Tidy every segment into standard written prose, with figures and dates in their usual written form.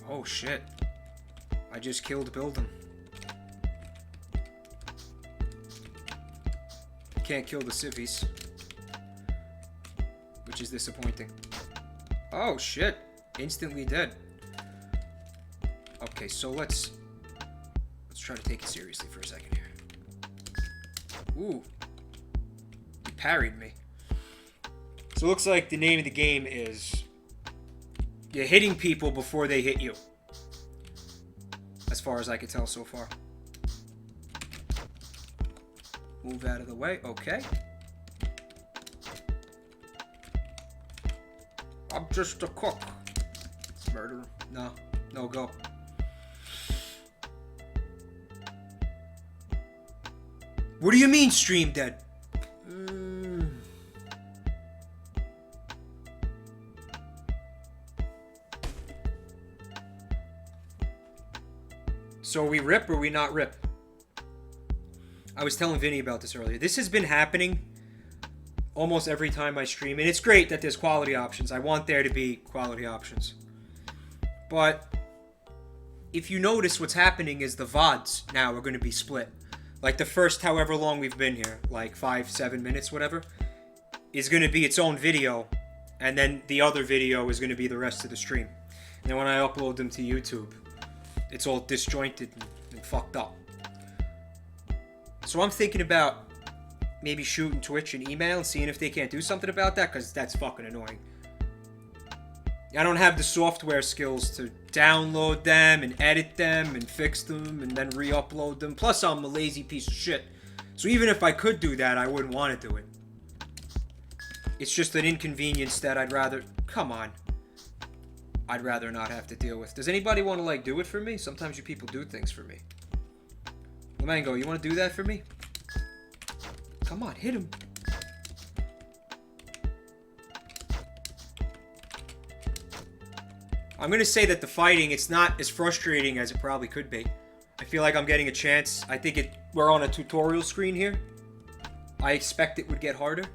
Oh shit. I just killed building. Can't kill the civvies. Which is disappointing. Oh shit. Instantly dead. Okay, so let's try to take it seriously for a second here. Ooh. He parried me. So it looks like the name of the game is you're hitting people before they hit you. As far as I can tell so far. Move out of the way. Okay. I'm just a cook. Murderer. No. No go. What do you mean stream dead? So are we rip or we not rip? I was telling Vinny about this earlier. This has been happening almost every time I stream. And it's great that there's quality options. I want there to be quality options. But if you notice, what's happening is the VODs now are going to be split. Like the first however long we've been here, like 5-7 minutes, whatever, is going to be its own video. And then the other video is going to be the rest of the stream. And then when I upload them to YouTube, it's all disjointed and fucked up. So I'm thinking about maybe shooting Twitch an email and seeing if they can't do something about that, because that's fucking annoying. I don't have the software skills to download them and edit them and fix them and then re-upload them. Plus, I'm a lazy piece of shit. So even if I could do that, I wouldn't want to do it. It's just an inconvenience that I'd rather... Come on. I'd rather not have to deal with. Does anybody want to, like, do it for me? Sometimes you people do things for me. Lamango, you want to do that for me? Come on, hit him. I'm going to say that the fighting, it's not as frustrating as it probably could be. I feel like I'm getting a chance. I think we're on a tutorial screen here. I expect it would get harder.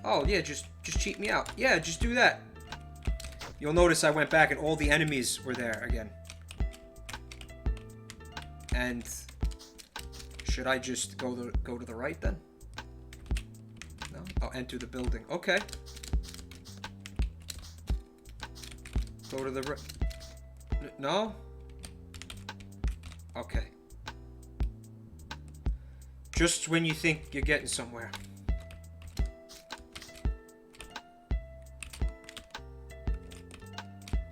Oh, yeah, just cheat me out. Yeah, just do that. You'll notice I went back and all the enemies were there again. And should I just go to the right then? No? I'll enter the building. Okay. Go to the right. No? Okay. Just when you think you're getting somewhere.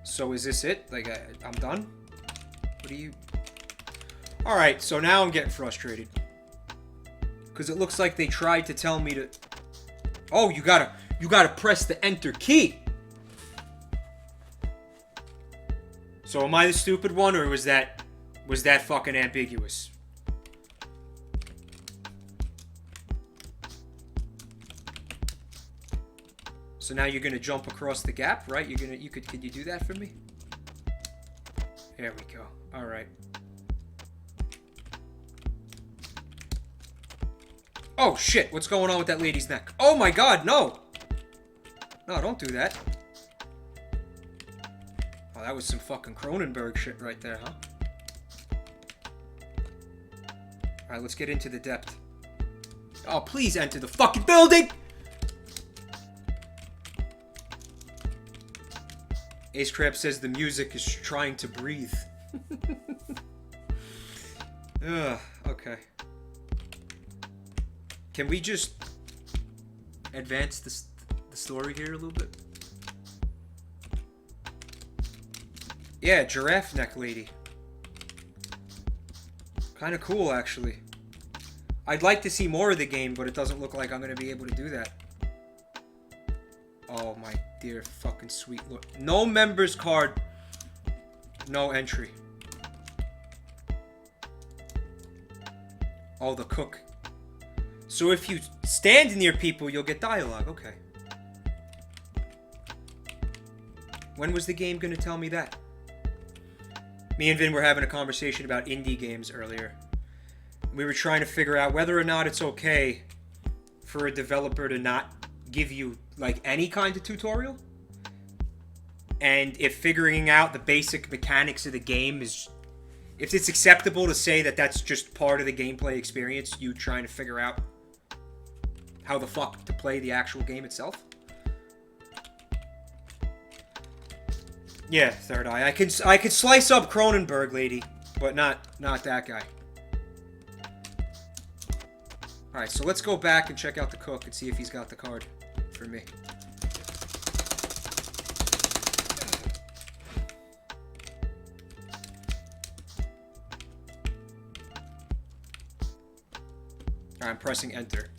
So is this it? Like, I'm done? What do you... Alright, so now I'm getting frustrated. Because it looks like they tried to tell me to... Oh, you gotta press the enter key! So am I the stupid one, or was that fucking ambiguous? So now you're gonna jump across the gap, right? Could you do that for me? There we go. All right. Oh shit! What's going on with that lady's neck? Oh my god, no! No, don't do that. Oh, that was some fucking Cronenberg shit right there, huh? Alright, let's get into the depth. Oh, please enter the fucking building! Ace Crab says the music is trying to breathe. Ugh, okay. Can we just advance the story here a little bit? Yeah, giraffe neck lady. Kind of cool, actually. I'd like to see more of the game, but it doesn't look like I'm going to be able to do that. Oh, my dear fucking sweet look. No members card. No entry. Oh, the cook. So if you stand near people, you'll get dialogue. Okay. When was the game going to tell me that? Me and Vin were having a conversation about indie games earlier. We were trying to figure out whether or not it's okay for a developer to not give you, like, any kind of tutorial. And if figuring out the basic mechanics of the game is... If it's acceptable to say that that's just part of the gameplay experience, you trying to figure out how the fuck to play the actual game itself. Yeah, Third Eye. I could slice up Cronenberg, lady, but not that guy. Alright, so let's go back and check out the cook and see if he's got the card for me. I'm pressing enter.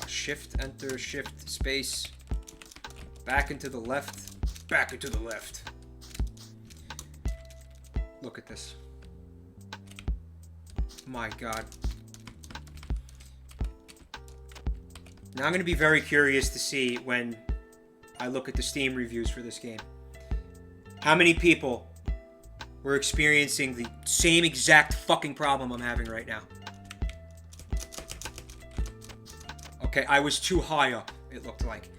Shift, enter, shift, space. Back into the left. Back into the left. Look at this. My God. Now I'm going to be very curious to see when I look at the Steam reviews for this game. How many people were experiencing the same exact fucking problem I'm having right now? Okay, I was too high up, it looked like.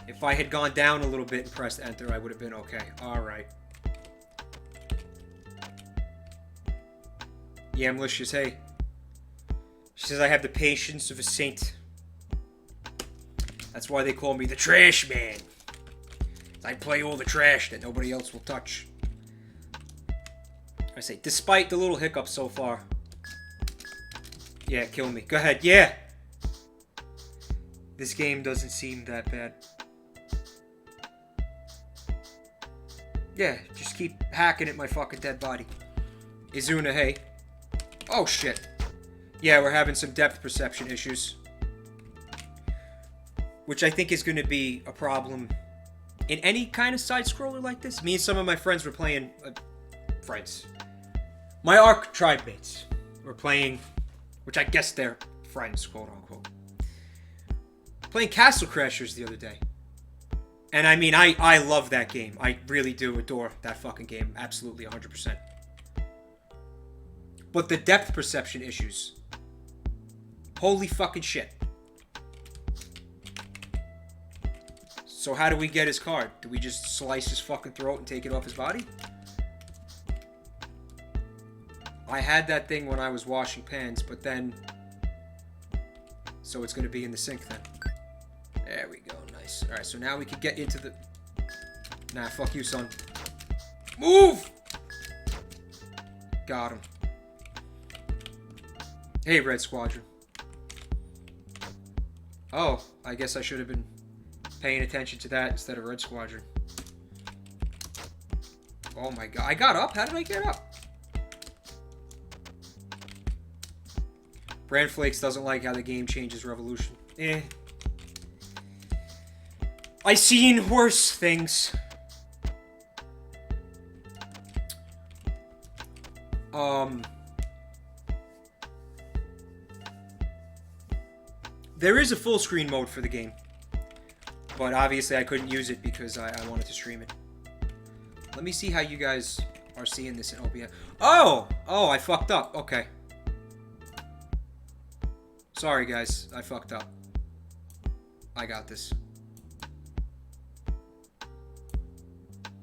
If I had gone down a little bit and pressed enter, I would have been okay. Alright. Yeah, Malicious, hey. She says I have the patience of a saint. That's why they call me the Trash Man. I play all the trash that nobody else will touch. I say, despite the little hiccups so far. Yeah, kill me. Go ahead, yeah! This game doesn't seem that bad. Yeah, just keep hacking at my fucking dead body. Izuna, hey. Oh, shit. Yeah, we're having some depth perception issues. Which I think is going to be a problem in any kind of side-scroller like this. Me and some of my friends were playing... friends. My ARC tribe mates were playing... Which I guess they're friends, quote-unquote. Playing Castle Crashers the other day. And I mean, I love that game. I really do adore that fucking game. Absolutely, 100%. But the depth perception issues. Holy fucking shit. So how do we get his card? Do we just slice his fucking throat and take it off his body? I had that thing when I was washing pans, but then... So it's going to be in the sink then. There we go, nice. Alright, so now we can get into the... Nah, fuck you, son. Move! Got him. Hey, Red Squadron. Oh, I guess I should have been paying attention to that instead of Red Squadron. Oh my God, I got up? How did I get up? Bran Flakes doesn't like how the game changes Revolution. Eh. I seen worse things. There is a full screen mode for the game. But obviously I couldn't use it because I wanted to stream it. Let me see how you guys are seeing this in OBS. Oh! Oh, I fucked up. Okay. Sorry, guys. I fucked up. I got this.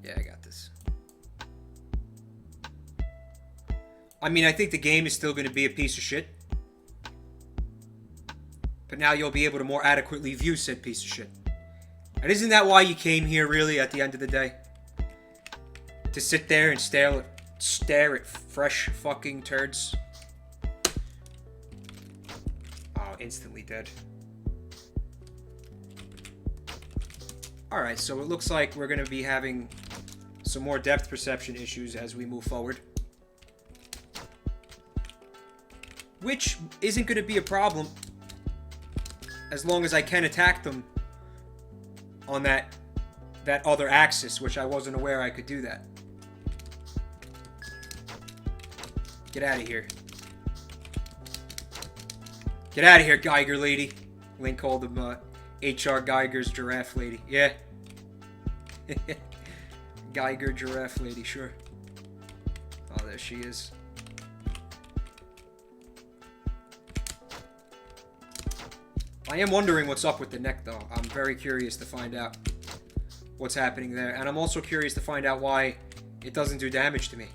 Yeah, I got this. I mean, I think the game is still going to be a piece of shit. But now you'll be able to more adequately view said piece of shit. And isn't that why you came here, really, at the end of the day? To sit there and stare at fresh fucking turds? Oh, instantly dead. Alright, so it looks like we're going to be having some more depth perception issues as we move forward. Which isn't going to be a problem as long as I can attack them on that other axis, which I wasn't aware I could do that. Get out of here. Get out of here, Geiger lady. Link called him H.R. Geiger's giraffe lady. Yeah. Geiger giraffe lady, sure. Oh, there she is. I am wondering what's up with the neck, though. I'm very curious to find out. what's happening there. And I'm also curious to find out why it doesn't do damage to me.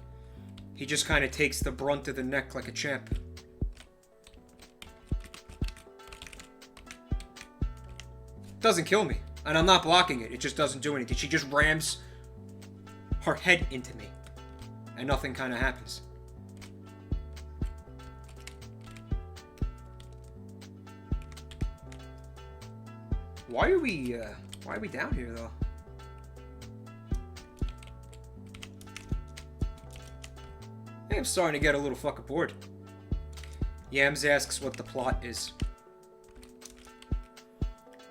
He just kind of takes the brunt of the neck like a champ. Doesn't kill me. And I'm not blocking it. It just doesn't do anything. She just rams her head into me. And nothing kind of happens. Why are we down here, though? Hey, I'm starting to get a little fucking bored. Yams asks what the plot is.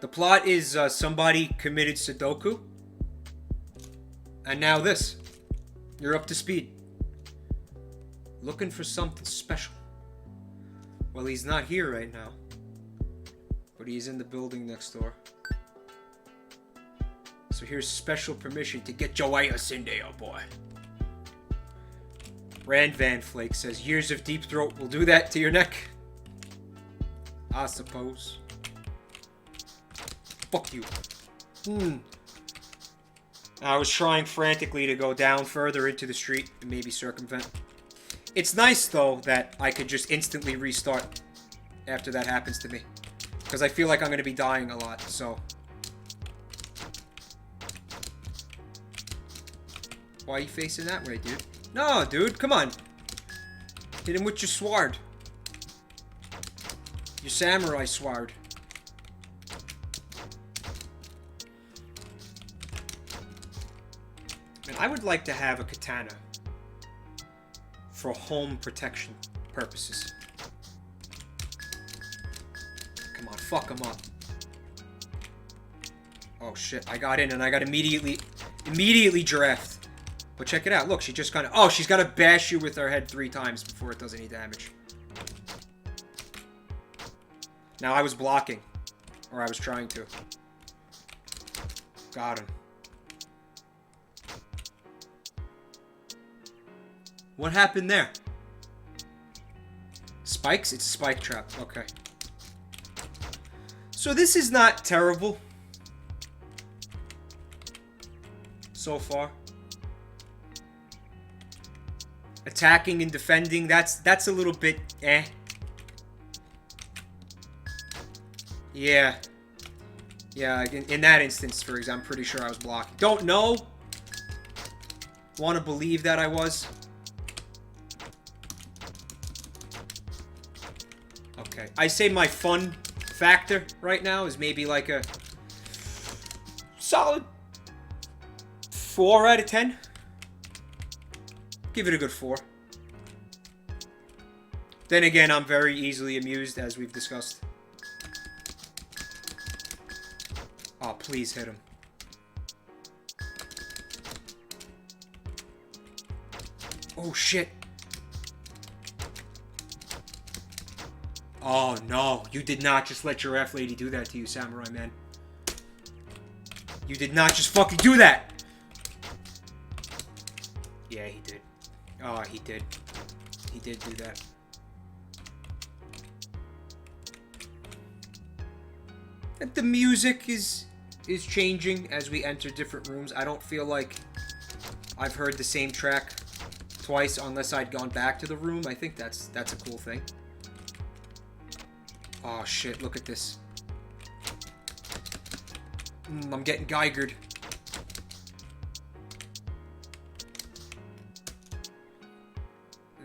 The plot is somebody committed Sudoku. And now this. You're up to speed. Looking for something special. Well, he's not here right now. But he's in the building next door. So here's special permission to get your ass in there, boy. Rand Van Flake says, years of deep throat will do that to your neck. I suppose. Fuck you. I was trying frantically to go down further into the street and maybe circumvent. It's nice, though, that I could just instantly restart after that happens to me. Because I feel like I'm going to be dying a lot, so... Why are you facing that way, dude? No, dude, come on. Hit him with your sword. Your samurai sword. And I would like to have a katana for home protection purposes. Come on, fuck him up. Oh shit, I got in and I got immediately giraffe. But check it out. Look, she just kind of... Oh, she's got to bash you with her head 3 times before it does any damage. Now, I was blocking. Or I was trying to. Got him. What happened there? Spikes? It's a spike trap. Okay. So this is not terrible. So far. Attacking and defending, that's a little bit eh. Yeah. Yeah, in that instance, for example, I'm pretty sure I was blocking. Don't know. Want to believe that I was. Okay. I say my fun factor right now is maybe like a solid 4 out of 10. Give it a good 4. Then again, I'm very easily amused, as we've discussed. Oh, please hit him. Oh, shit. Oh, no. You did not just let your F-Lady do that to you, Samurai Man. You did not just fucking do that! Yeah, he did. Oh, he did. He did do that. And the music is changing as we enter different rooms. I don't feel like I've heard the same track twice unless I'd gone back to the room. I think that's a cool thing. Oh shit, look at this. I'm getting geigered.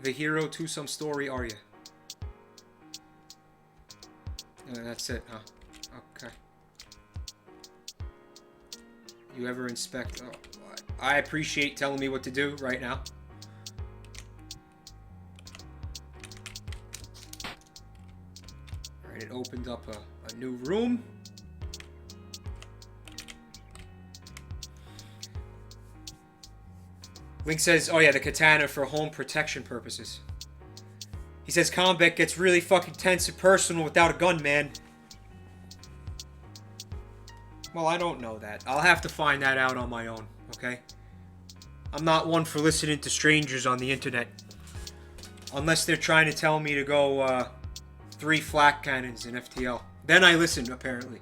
The hero to some story, are you? That's it, huh? Okay. You ever inspect... Oh, I appreciate telling me what to do right now. Alright, it opened up a new room. Link says, oh yeah, the katana for home protection purposes. He says combat gets really fucking tense and personal without a gun, man. Well, I don't know that. I'll have to find that out on my own, okay? I'm not one for listening to strangers on the internet. Unless they're trying to tell me to go 3 flak cannons in FTL. Then I listen, apparently.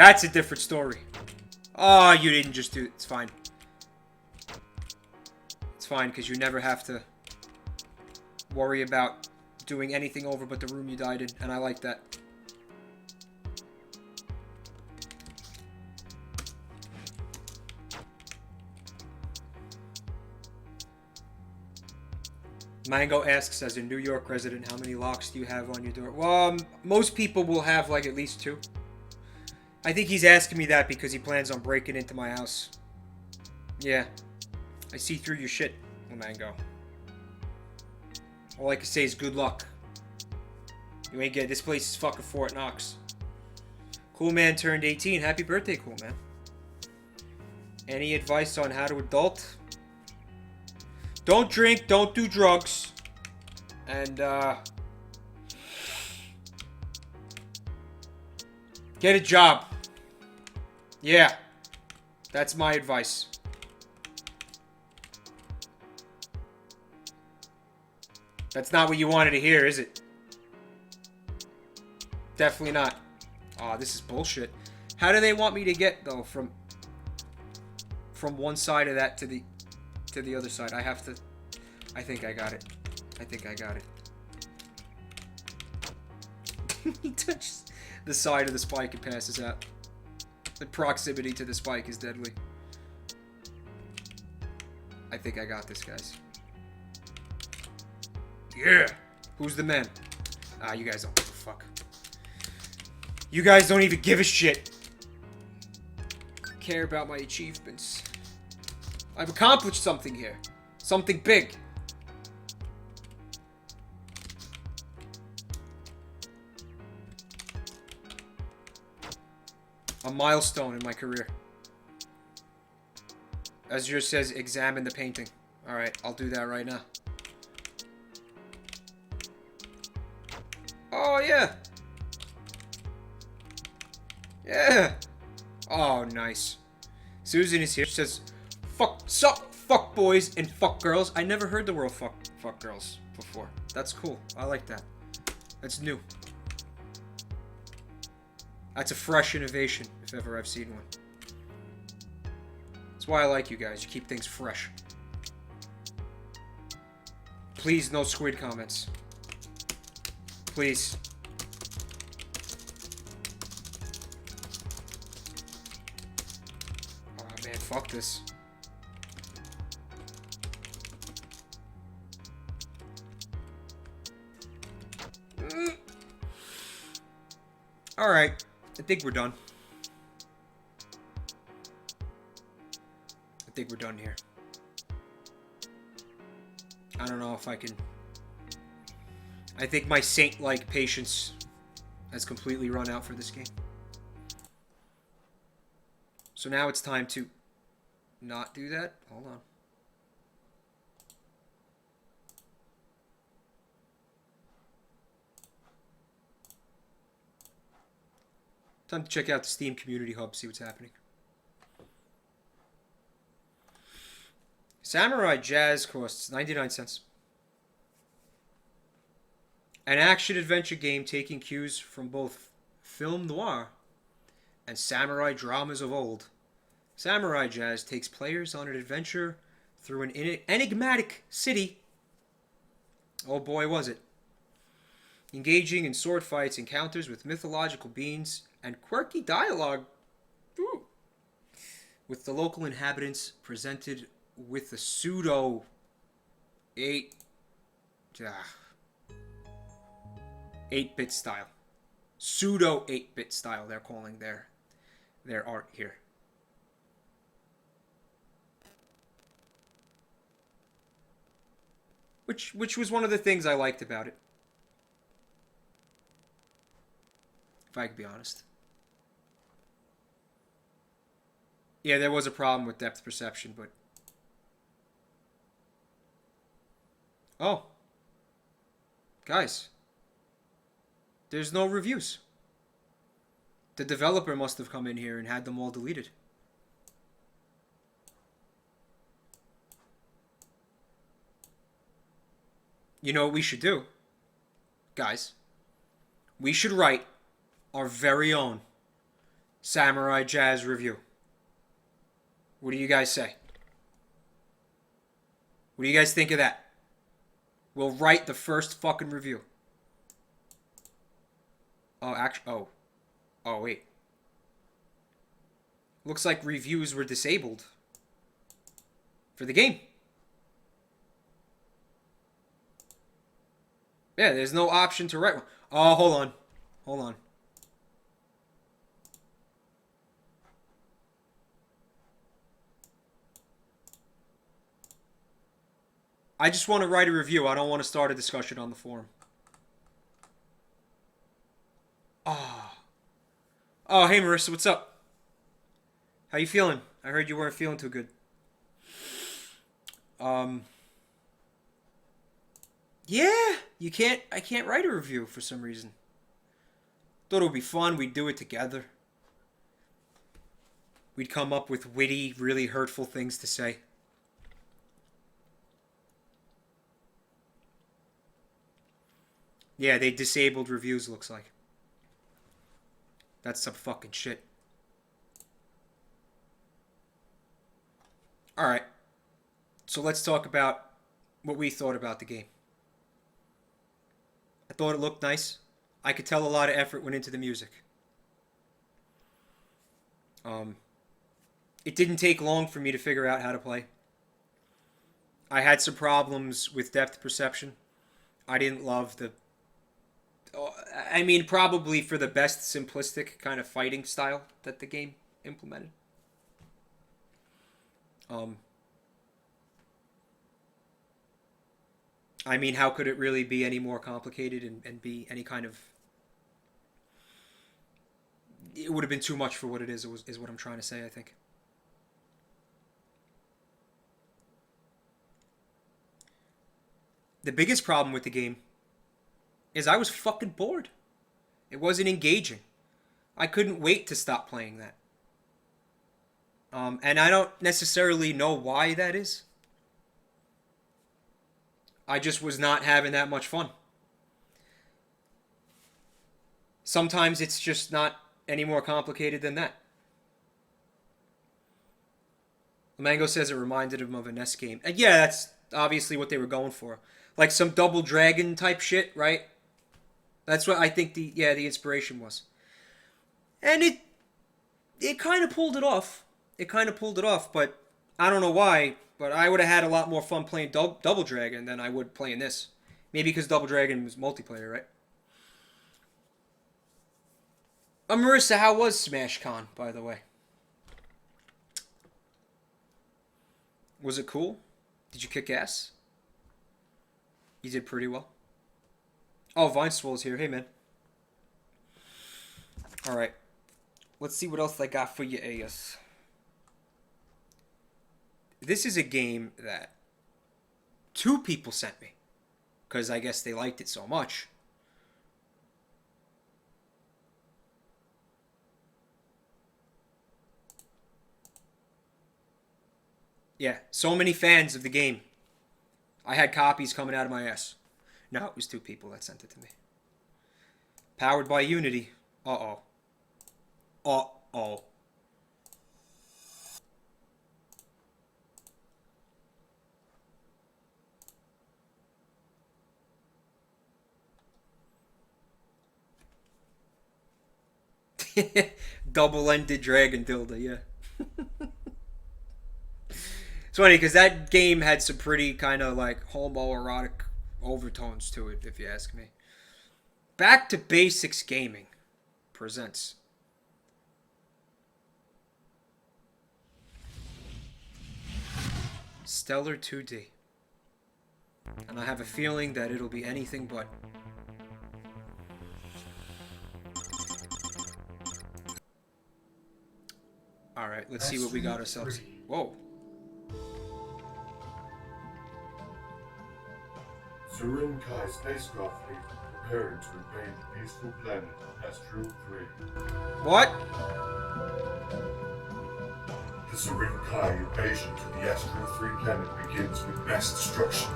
That's a different story. Oh, you didn't just do it. It's fine. It's fine, because you never have to worry about doing anything over but the room you died in, and I like that. Mango asks, as a New York resident, how many locks do you have on your door? Well, most people will have, like, at least 2. I think he's asking me that because he plans on breaking into my house. Yeah. I see through your shit, Mango. All I can say is good luck. You ain't get... This place is fucking Fort Knox. Cool Man turned 18. Happy birthday, Cool Man. Any advice on how to adult? Don't drink, don't do drugs. And, get a job. Yeah. That's my advice. That's not what you wanted to hear, is it? Definitely not. Aw, this is bullshit. How do they want me to get, though, from one side of that to the other side? I have to... I think I got it. I think I got it. He touches the side of the spike and passes out. The proximity to the spike is deadly. I think I got this, guys. Yeah! Who's the man? Ah, you guys don't give a fuck. You guys don't even give a shit. Care about my achievements. I've accomplished something here. Something big. A milestone in my career. Azure says, examine the painting. Alright, I'll do that right now. Oh, yeah. Yeah. Oh, nice. Susan is here. She says, fuck boys and fuck girls. I never heard the word fuck girls before. That's cool. I like that. That's new. That's a fresh innovation, if ever I've seen one. That's why I like you guys. You keep things fresh. Please, no squid comments. Please. Oh man, fuck this. Alright. I think we're done. I think we're done here. I don't know if I can... I think my saint-like patience has completely run out for this game. So now it's time to not do that. Hold on. Time to check out the Steam Community Hub, see what's happening. Samurai Jazz costs 99 cents. An action-adventure game taking cues from both film noir and samurai dramas of old. Samurai Jazz takes players on an adventure through an enigmatic city. Oh boy, was it. Engaging in sword fights, encounters with mythological beings, and quirky dialogue. Ooh. With the local inhabitants presented with a pseudo 8-bit style. Pseudo 8-bit style, they're calling their art here. Which was one of the things I liked about it. If I could be honest. Yeah, there was a problem with depth perception, but... Oh. Guys. There's no reviews. The developer must have come in here and had them all deleted. You know what we should do? Guys. We should write our very own Samurai Jazz review. What do you guys say? What do you guys think of that? We'll write the first fucking review. Oh, actually, oh, wait. Looks like reviews were disabled for the game. Yeah, there's no option to write one. Oh, hold on. Hold on. I just want to write a review. I don't want to start a discussion on the forum. Oh. Oh, hey Marissa, what's up? How you feeling? I heard you weren't feeling too good. Yeah, I can't write a review for some reason. Thought it would be fun. We'd do it together. We'd come up with witty, really hurtful things to say. Yeah, they disabled reviews, looks like. That's some fucking shit. Alright. So let's talk about what we thought about the game. I thought it looked nice. I could tell a lot of effort went into the music. It didn't take long for me to figure out how to play. I had some problems with depth perception. I didn't love the... I mean, probably for the best simplistic kind of fighting style that the game implemented. I mean, how could it really be any more complicated and be any kind of... It would have been too much for what it is what I'm trying to say, I think. The biggest problem with the game is I was fucking bored. It wasn't engaging. I couldn't wait to stop playing that. And I don't necessarily know why that is. I just was not having that much fun. Sometimes it's just not any more complicated than that. Mango says it reminded him of a NES game. And yeah, that's obviously what they were going for. Like some Double Dragon type shit, right? That's what I think the inspiration was. And it kind of pulled it off. It kind of pulled it off, but I don't know why, but I would have had a lot more fun playing Double Dragon than I would playing this. Maybe because Double Dragon was multiplayer, right? Marissa, how was SmashCon, by the way? Was it cool? Did you kick ass? You did pretty well. Oh, Vineswell's here. Hey, man. Alright. Let's see what else I got for you, AS. This is a game that 2 people sent me. Because I guess they liked it so much. Yeah, so many fans of the game. I had copies coming out of my ass. No, it was 2 people that sent it to me. Powered by Unity. Uh-oh. Uh-oh. Double-ended dragon dildo, yeah. It's funny because that game had some pretty kind of like homoerotic overtones to it, if you ask me. Back to Basics Gaming presents Stellar 2D. And I have a feeling that it'll be anything but. Alright, let's see what we got ourselves. Whoa. Surinkai spacecraft fleet preparing to invade the peaceful planet Astro 3. What? The Surinkai invasion to the Astro 3 planet begins with mass destruction.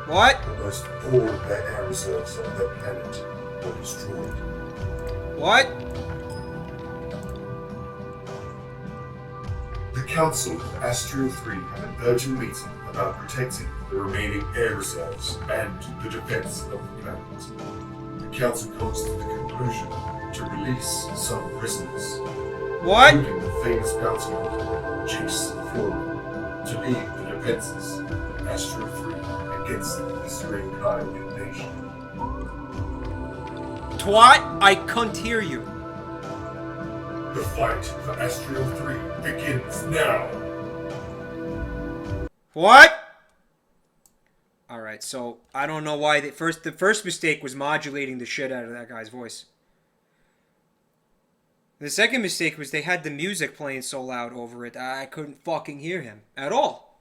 What? Almost all of their air reserves on that planet were destroyed. What? Council of Astro 3 have an urgent meeting about protecting the remaining air reserves and the defense of the planet. The Council comes to the conclusion to release some prisoners, What? including the famous bounty hunter, Jace Fury, to lead the defenses of Astro 3 against this Reinkai invasion. Twat, I can't hear you. The fight for Astro 3 begins now! What? Alright, so I don't know why the first mistake was modulating the shit out of that guy's voice. The second mistake was they had the music playing so loud over it that I couldn't fucking hear him at all.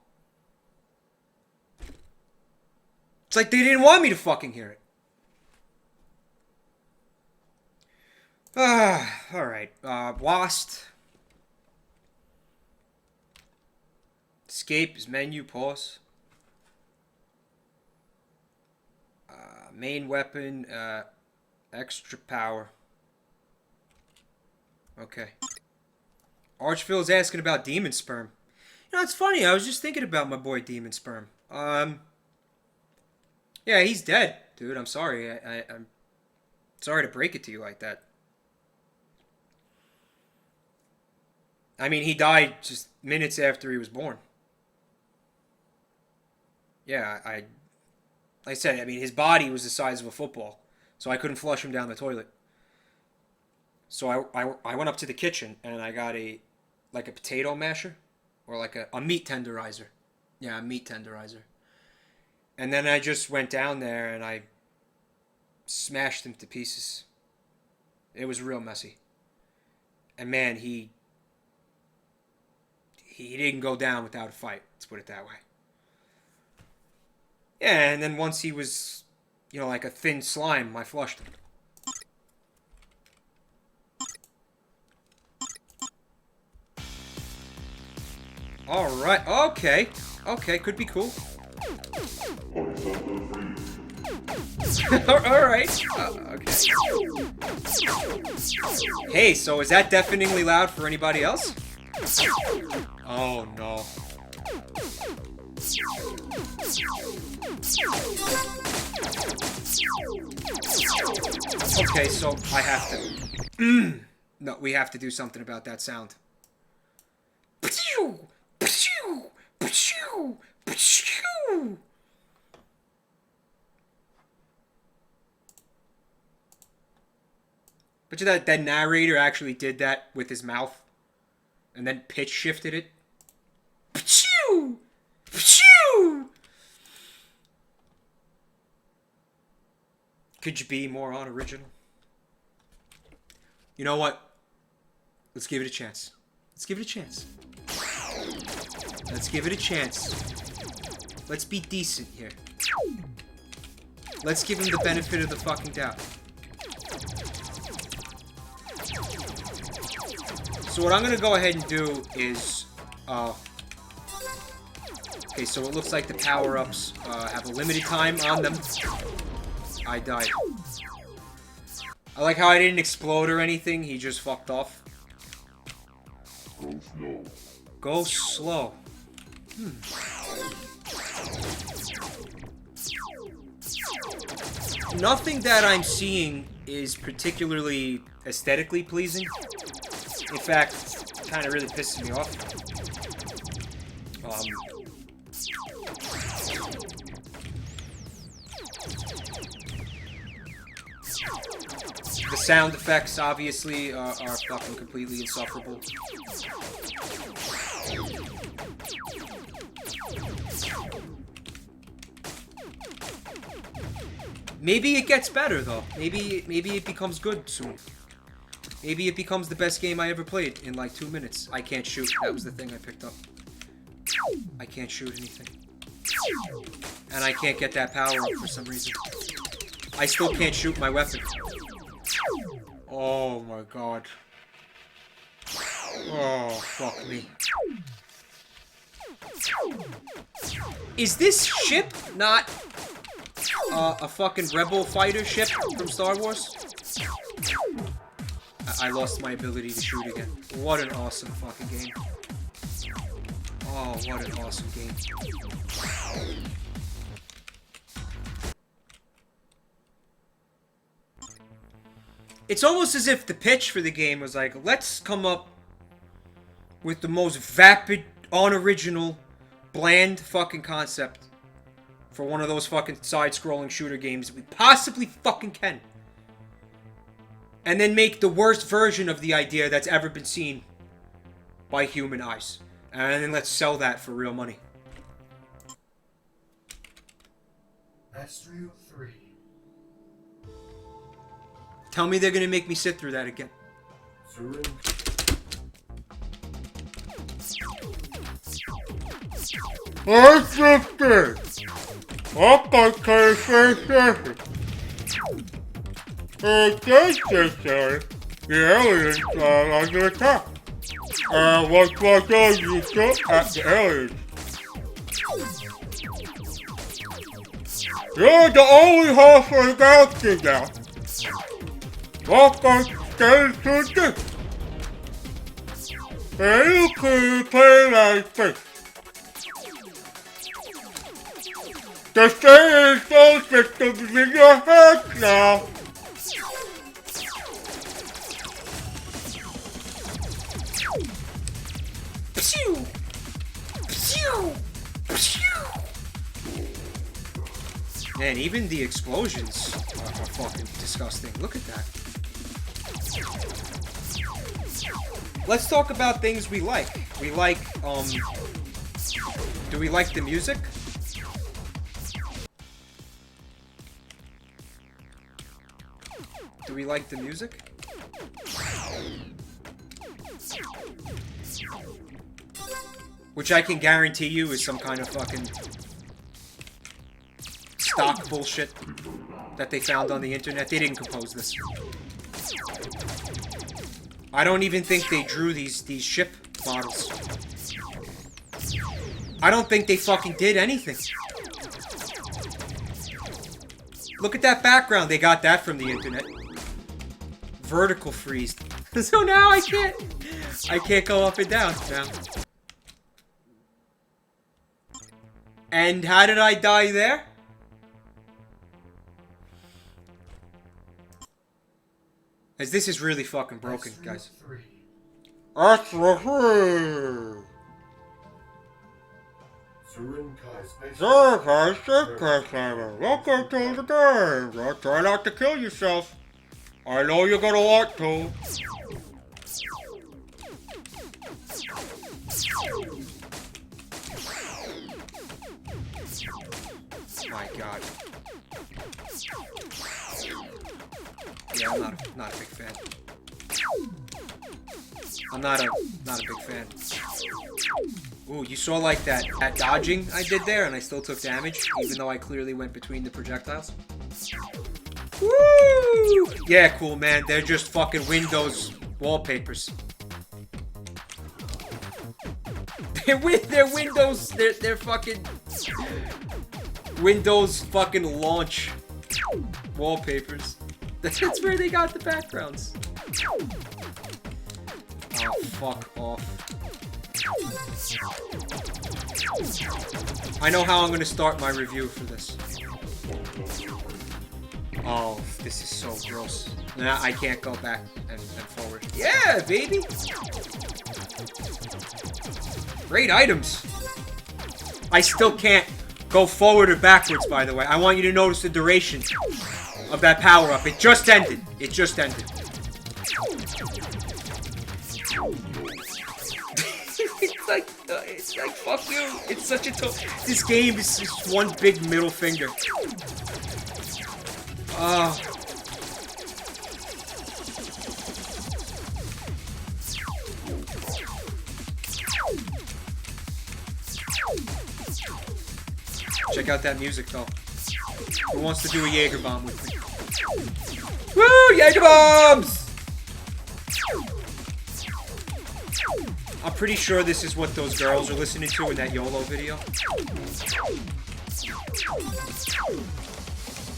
It's like they didn't want me to fucking hear it. Alright. Lost. Escape is menu, pause. Main weapon, extra power. Okay. Archville's asking about Demon Sperm. You know, it's funny, I was just thinking about my boy Demon Sperm. Yeah, he's dead, dude. I'm sorry. I'm sorry to break it to you like that. I mean, he died just minutes after he was born. Yeah, like I said, I mean, his body was the size of a football, so I couldn't flush him down the toilet. So I went up to the kitchen and I got a potato masher or like a meat tenderizer. Yeah, a meat tenderizer. And then I just went down there and I smashed him to pieces. It was real messy. And man, he didn't go down without a fight. Let's put it that way. Yeah, and then once he was, you know, like a thin slime, I flushed him. Alright, okay. Okay, could be cool. Alright. Okay. Hey, so is that deafeningly loud for anybody else? Oh no. Okay, so I have to... No, we have to do something about that sound. Bet you that narrator actually did that with his mouth and then pitch shifted it. Pachoo! Pachoo! Could you be more unoriginal? You know what? Let's give it a chance. Let's give it a chance. Let's give it a chance. Let's be decent here. Let's give him the benefit of the fucking doubt. So what I'm gonna go ahead and do is, okay, so it looks like the power-ups have a limited time on them. I died. I like how I didn't explode or anything, he just fucked off. Go slow. Go slow. Nothing that I'm seeing is particularly aesthetically pleasing. In fact, it kind of really pisses me off. The sound effects, obviously, are fucking completely insufferable. Maybe it gets better, though. Maybe it becomes good soon. Maybe it becomes the best game I ever played in like 2 minutes. I can't shoot. That was the thing I picked up. I can't shoot anything. And I can't get that power up for some reason. I still can't shoot my weapon. Oh my god. Oh, fuck me. Is this ship not a fucking rebel fighter ship from Star Wars? I lost my ability to shoot again. What an awesome fucking game. Oh, what an awesome game. It's almost as if the pitch for the game was like, let's come up with the most vapid, unoriginal, bland fucking concept for one of those fucking side-scrolling shooter games we possibly fucking can. And then make the worst version of the idea that's ever been seen by human eyes. And then let's sell that for real money. Mastery of 3. Tell me they're gonna make me sit through that again. Surrender. Let's just this. Okay, the aliens are under attack. Looks like you shot at the aliens. You're the only horse in the galaxy now. Welcome to this. And you can play like this. The same soul system is in your head now. Pew! Pew! Pew! Man, even the explosions are fucking disgusting. Look at that. Let's talk about things we like. We like, do we like the music? Do we like the music? Which I can guarantee you is some kind of fucking stock bullshit that they found on the internet. They didn't compose this. I don't even think they drew these ship models. I don't think they fucking did anything. Look at that background. They got that from the internet. Vertical freeze. So now I can't go up and down now. And how did I die there? As this is really fucking broken, guys. That's the free. Welcome to the game. Try not to kill yourself. I know you're gonna want to. My God. Yeah, I'm not a big fan. I'm not a big fan. Ooh, you saw like that dodging I did there, and I still took damage, even though I clearly went between the projectiles. Woo! Yeah, cool, man. They're just fucking Windows wallpapers. They're Windows. They're fucking Windows fucking launch wallpapers. That's where they got the backgrounds. Oh, fuck off. I know how I'm gonna start my review for this. Oh, this is so gross. Nah, I can't go back and forward. Yeah, baby! Great items. I still can't go forward or backwards, by the way. I want you to notice the duration of that power-up. It just ended. It just ended. It's like, fuck you. It's such a this game is just one big middle finger. Check out that music, though. Who wants to do a Jaeger bomb with me? Woo! Jaeger bombs! I'm pretty sure this is what those girls are listening to in that YOLO video.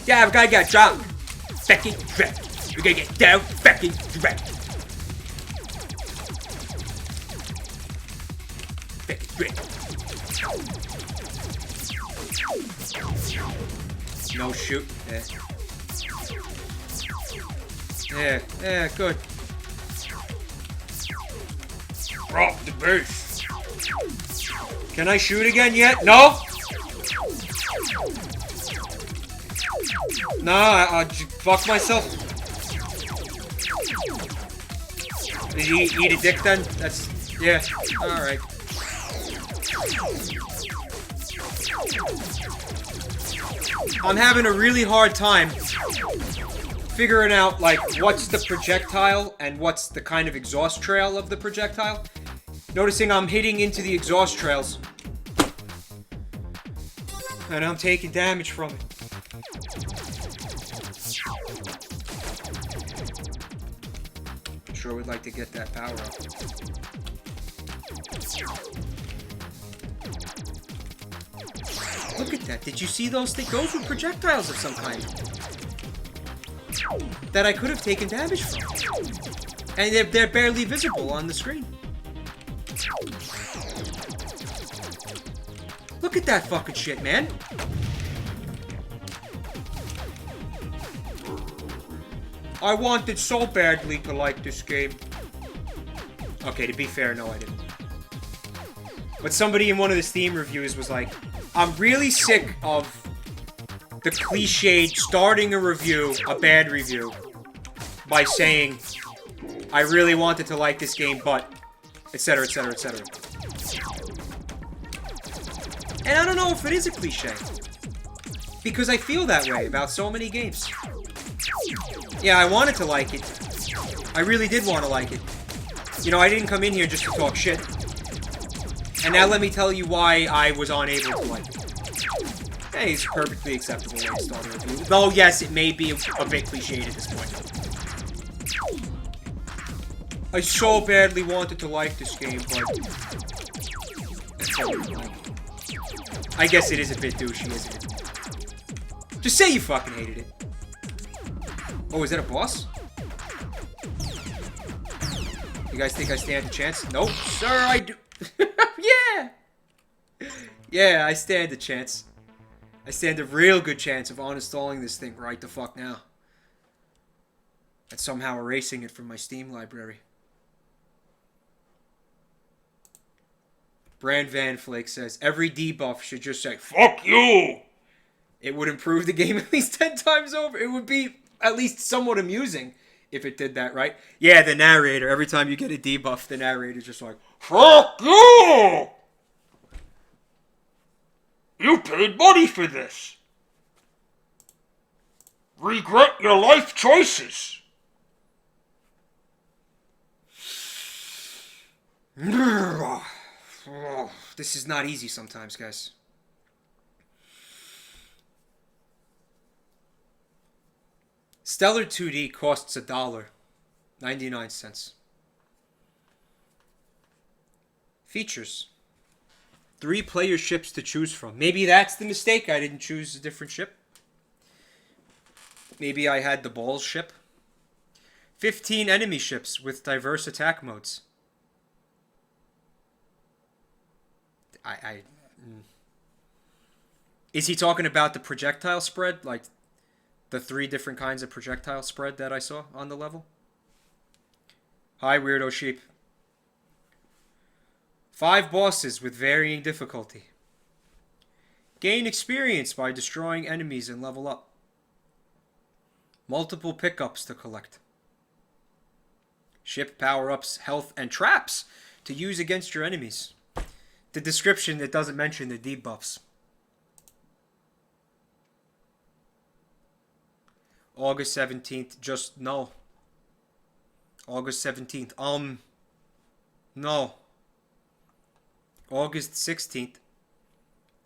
Yeah, we gotta get drunk. Fucking drunk. We're gonna get down fucking drunk. Fucking drunk. No shoot. Yeah, good. Drop the base. Can I shoot again yet? No? Nah, I'll fuck myself. Did he eat a dick then? That's... yeah. Alright. I'm having a really hard time figuring out, like, what's the projectile and what's the kind of exhaust trail of the projectile. Noticing I'm hitting into the exhaust trails. And I'm taking damage from it. Sure would like to get that power up. Look at that. Did you see those things? Those were projectiles of some kind. That I could have taken damage from. And they're barely visible on the screen. Look at that fucking shit, man. I wanted so badly to like this game. Okay, to be fair, no, I didn't. But somebody in one of the Steam reviews was like, I'm really sick of the cliched starting a review, a bad review, by saying, I really wanted to like this game, but, etc., etc., etc. And I don't know if it is a cliche. Because I feel that way about so many games. Yeah, I wanted to like it. I really did want to like it. You know, I didn't come in here just to talk shit. And now let me tell you why I was unable to like it. Hey, it's a perfectly acceptable way to start a review. Though, yes, it may be a bit cliched at this point. I so badly wanted to like this game, but... I guess it is a bit douchey, isn't it? Just say you fucking hated it. Oh, is that a boss? You guys think I stand a chance? Nope, sir, I do. Yeah! Yeah, I stand a chance. I stand a real good chance of uninstalling this thing right the fuck now. And somehow erasing it from my Steam library. Brand Van Flake says, every debuff should just say, fuck you! It would improve the game at least 10 times over. It would be at least somewhat amusing if it did that, right? Yeah, the narrator. Every time you get a debuff, the narrator's just like, fuck you! You paid money for this. Regret your life choices. This is not easy sometimes, guys. Stellar 2D costs $1.99. Features. 3 player ships to choose from. Maybe that's the mistake. I didn't choose a different ship. Maybe I had the balls ship. 15 enemy ships with diverse attack modes. Is he talking about the projectile spread? Like the 3 different kinds of projectile spread that I saw on the level? Hi, Weirdo Sheep. 5 bosses with varying difficulty. Gain experience by destroying enemies and level up. Multiple pickups to collect. Ship power-ups, health, and traps to use against your enemies. The description, it doesn't mention the debuffs. August 17th, just no. August 17th, no. August 16th.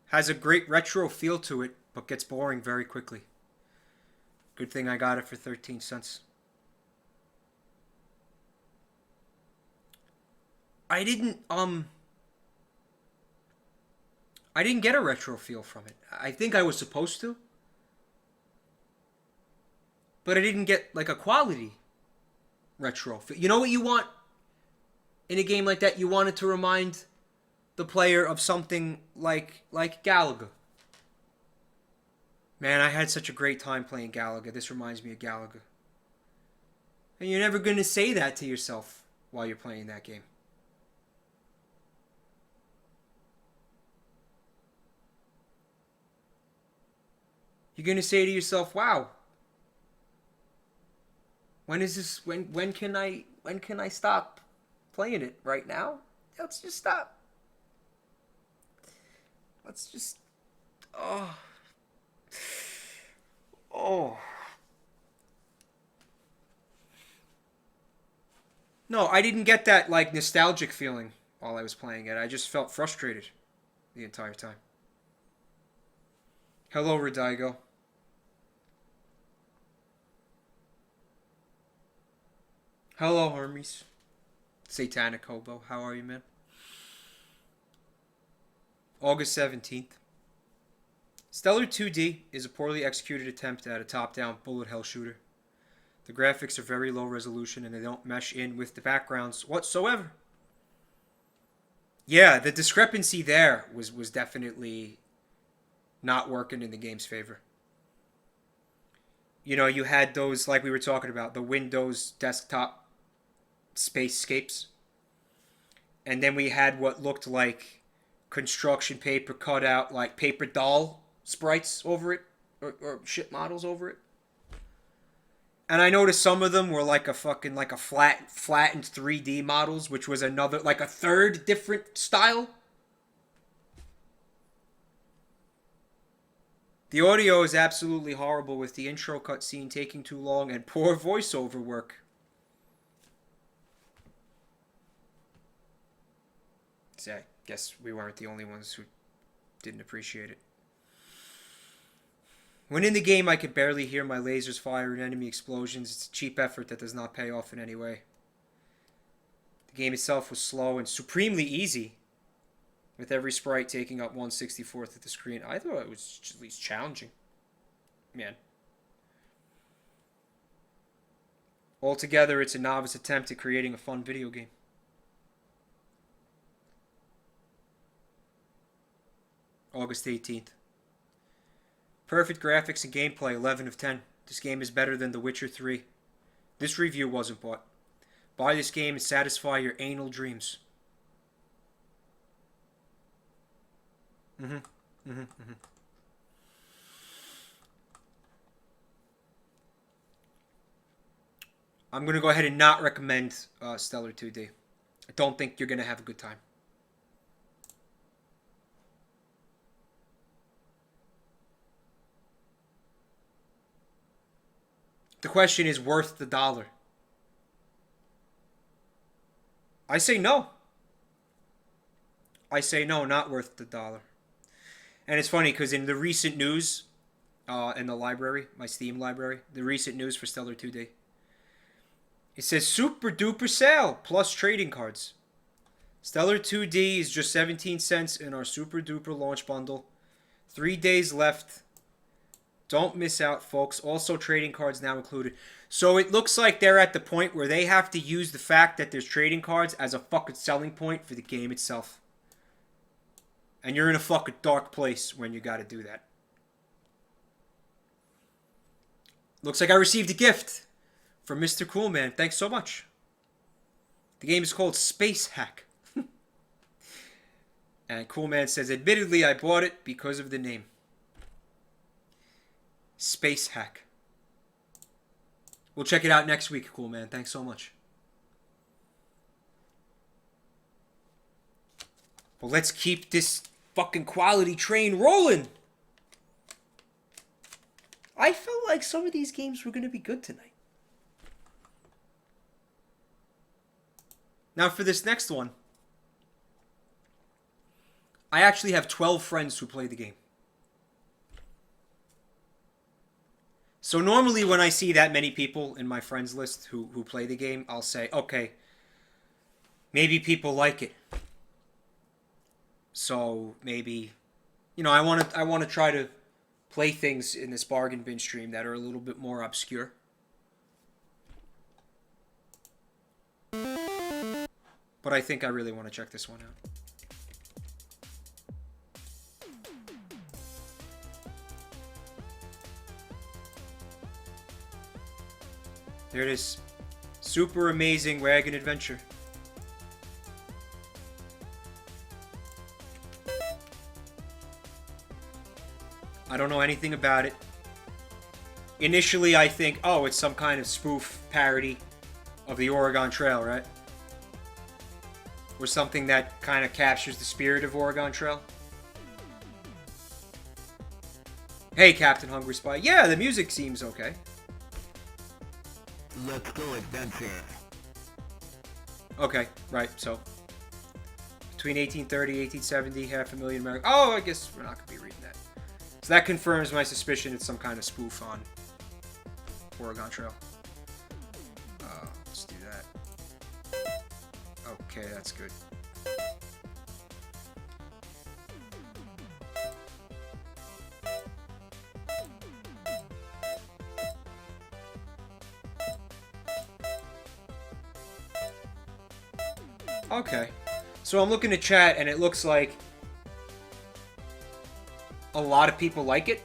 Has a great retro feel to it, but gets boring very quickly. Good thing I got it for 13 cents. I didn't get a retro feel from it. I think I was supposed to. But I didn't get, like, a quality retro feel. You know what you want in a game like that? You want it to remind the player of something like Galaga. Man, I had such a great time playing Galaga. This reminds me of Galaga. And you're never going to say that to yourself while you're playing that game. You're going to say to yourself, wow, when is this, when can I stop playing it? Right now? Let's just stop. Let's just, oh. No, I didn't get that, like, nostalgic feeling while I was playing it. I just felt frustrated the entire time. Hello, Rodaigo. Hello, Hermes. Satanic Hobo. How are you, man? August 17th. Stellar 2D is a poorly executed attempt at a top-down bullet hell shooter. The graphics are very low resolution and they don't mesh in with the backgrounds whatsoever. Yeah, the discrepancy there was definitely not working in the game's favor. You know, you had those, like we were talking about, the Windows desktop spacescapes. And then we had what looked like construction paper cut out, like paper doll sprites over it, or ship models over it. And I noticed some of them were like a flattened 3D models, which was another, like a third different style. The audio is absolutely horrible with the intro cutscene taking too long and poor voiceover work. See, I guess we weren't the only ones who didn't appreciate it. When in the game, I could barely hear my lasers fire and enemy explosions. It's a cheap effort that does not pay off in any way. The game itself was slow and supremely easy, with every sprite taking up 1/64th of the screen. I thought it was at least challenging. Man. Altogether, it's a novice attempt at creating a fun video game. August 18th. Perfect graphics and gameplay, 11 of 10. This game is better than The Witcher 3. This review wasn't bought. Buy this game and satisfy your anal dreams. I'm going to go ahead and not recommend Stellar 2D. I don't think you're going to have a good time. The question is worth the $1. I say no. I say no, not worth the $1. And it's funny because in the recent news, in the library, my Steam library, the recent news for Stellar 2D, it says super duper sale plus trading cards. Stellar 2D is just 17 cents in our super duper launch bundle. 3 days left. Don't miss out, folks. Also, trading cards now included. So it looks like they're at the point where they have to use the fact that there's trading cards as a fucking selling point for the game itself. And you're in a fucking dark place when you gotta do that. Looks like I received a gift from Mr. Coolman. Thanks so much. The game is called Space Hack. And Coolman says, admittedly, I bought it because of the name. Space Hack. We'll check it out next week, Coolman. Thanks so much. Well, let's keep this fucking quality train rolling. I felt like some of these games were going to be good tonight. Now, for this next one, I actually have 12 friends who play the game. So normally when I see that many people in my friends list who play the game, I'll say, okay, maybe people like it. So maybe, you know, I want to try to play things in this bargain bin stream that are a little bit more obscure. But I think I really want to check this one out. There it is. Super amazing wagon adventure. I don't know anything about it. Initially, I think, oh, it's some kind of spoof parody of the Oregon Trail, right? Or something that kind of captures the spirit of Oregon Trail. Hey, Captain Hungry Spy. Yeah, the music seems okay. Let's go adventure. Okay, right, so. Between 1830 1870, 500,000 Americans. Oh, I guess we're not going to be reading that. So that confirms my suspicion it's some kind of spoof on Oregon Trail. Let's do that. Okay, that's good. Okay. So I'm looking at chat and it looks like a lot of people like it.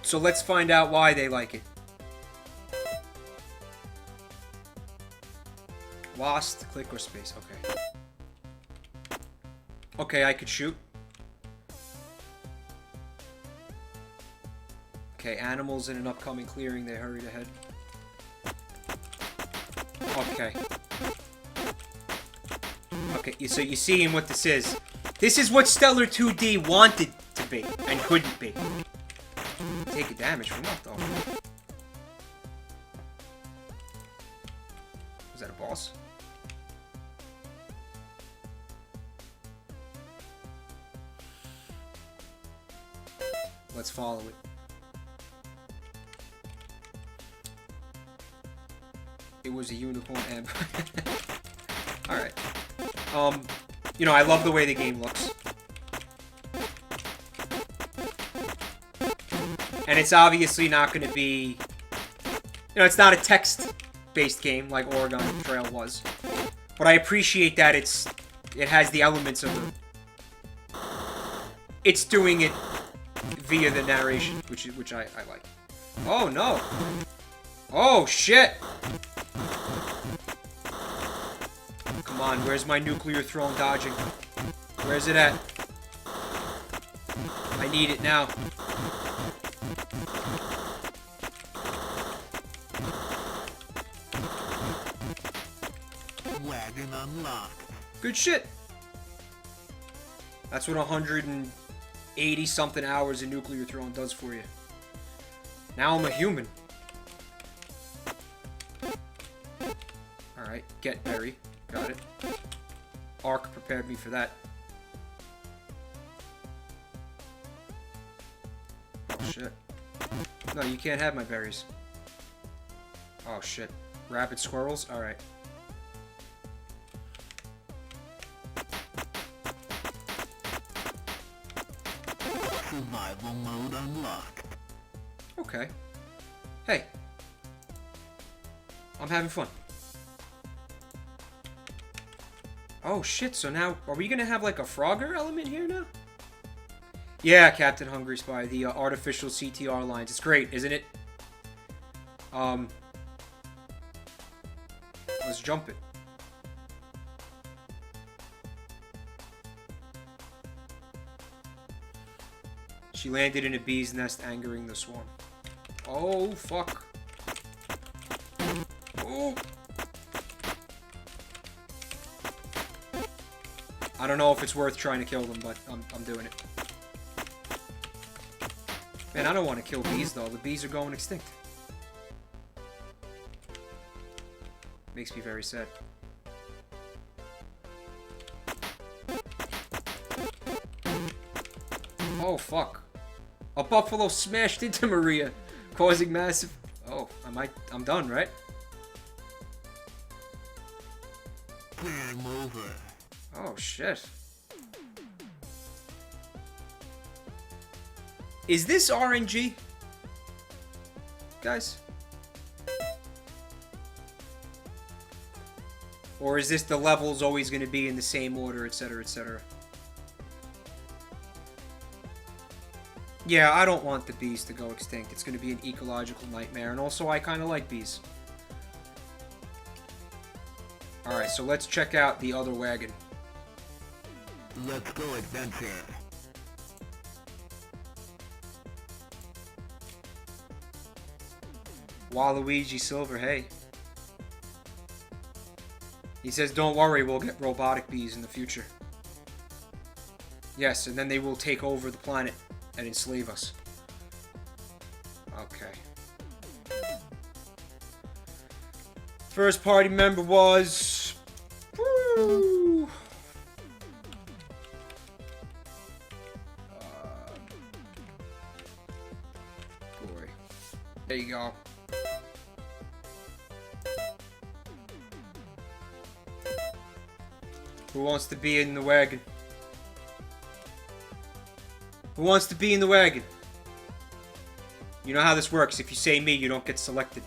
So let's find out why they like it. Lost, click, or space. Okay. Okay, I could shoot. Okay, animals in an upcoming clearing. They hurried ahead. Okay. Okay, so you see what this is. This is what Stellar 2D wanted to be and couldn't be. Take a damage from what, though? Was that a boss? Let's follow it. It was a unicorn and... Alright. You know, I love the way the game looks. And it's obviously not going to be... You know, it's not a text-based game like Oregon Trail was. But I appreciate that it has the elements of the... It's doing it via the narration, which I like. Oh, no. Oh, shit. Come on, where's my nuclear throne dodging? Where's it at? I need it now. Wagon unlocked. Good shit. That's what 180 something hours in nuclear throne does for you. Now I'm a human. Alright, get berry. Got it. Ark prepared me for that. Oh shit. No, you can't have my berries. Oh shit. Rapid squirrels? Alright. Survival mode unlocked. Okay. Hey. I'm having fun. Oh shit, so now, are we gonna have like a Frogger element here now? Yeah, Captain Hungry Spy, the artificial CTR lines. It's great, isn't it? Let's jump it. She landed in a bee's nest, angering the swarm. Oh, fuck. Oh. I don't know if it's worth trying to kill them, but I'm doing it. Man, I don't want to kill bees, though. The bees are going extinct. Makes me very sad. Oh, fuck. A buffalo smashed into Maria, causing massive... Oh, I'm done, right? Game over. Oh, shit. Is this RNG? Guys? Or is this the levels always going to be in the same order, etc., etc.? Yeah, I don't want the bees to go extinct. It's going to be an ecological nightmare. And also, I kind of like bees. Alright, so let's check out the other wagon. Let's go adventure. Waluigi Silver, hey. He says, don't worry, we'll get robotic bees in the future. Yes, and then they will take over the planet and enslave us. Okay. First party member was... Woo! Glory. There you go. Who wants to be in the wagon? Who wants to be in the wagon? You know how this works. If you say me, you don't get selected.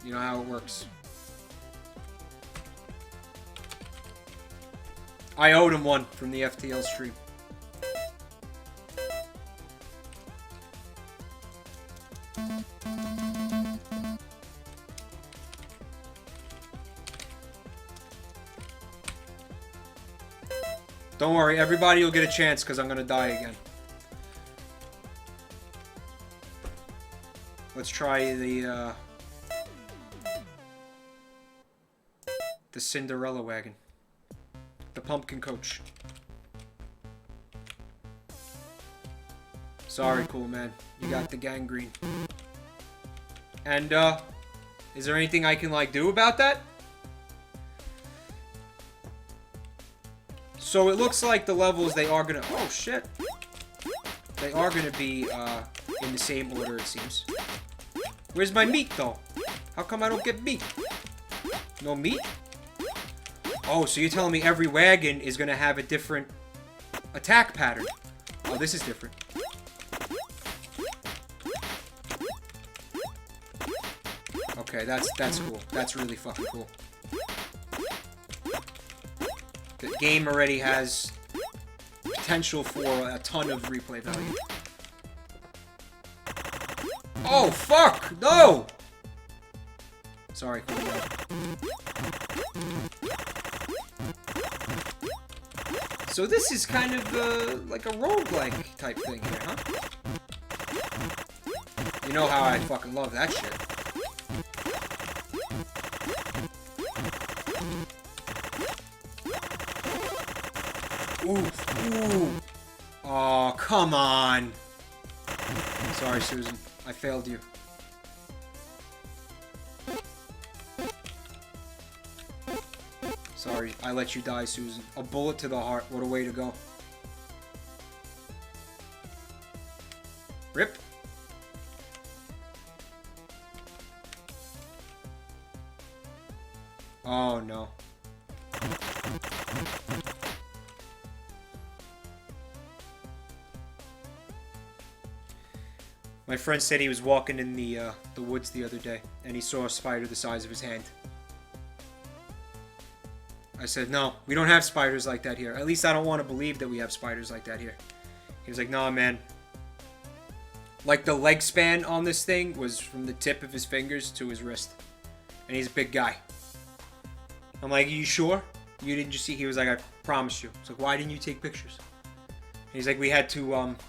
You know how it works. I owed him one from the FTL stream. Don't worry, everybody will get a chance because I'm going to die again. Let's try the Cinderella wagon. The pumpkin coach. Sorry, cool man. You got the gangrene. And, is there anything I can, like, do about that? So it looks like the levels, they are gonna... Oh, shit. They are gonna be, in the same order, it seems. Where's my meat, though? How come I don't get meat? No meat? Oh, so you're telling me every wagon is gonna have a different attack pattern. Oh, this is different. Okay, that's cool. That's really fucking cool. The game already has potential for a ton of replay value. Oh, fuck! No! Sorry, Conrad. So this is kind of like a roguelike type thing here, huh? You know how I fucking love that shit. Ooh. Oh, come on. Sorry, Susan. I failed you. Sorry, I let you die, Susan. A bullet to the heart. What a way to go. Rip. Oh, no. My friend said he was walking in the woods the other day, and he saw a spider the size of his hand. I said, no, we don't have spiders like that here. At least I don't want to believe that we have spiders like that here. He was like, nah, man. Like, the leg span on this thing was from the tip of his fingers to his wrist. And he's a big guy. I'm like, are you sure? You didn't just see? He was like, I promise you. I was like, why didn't you take pictures? And he's like, we had to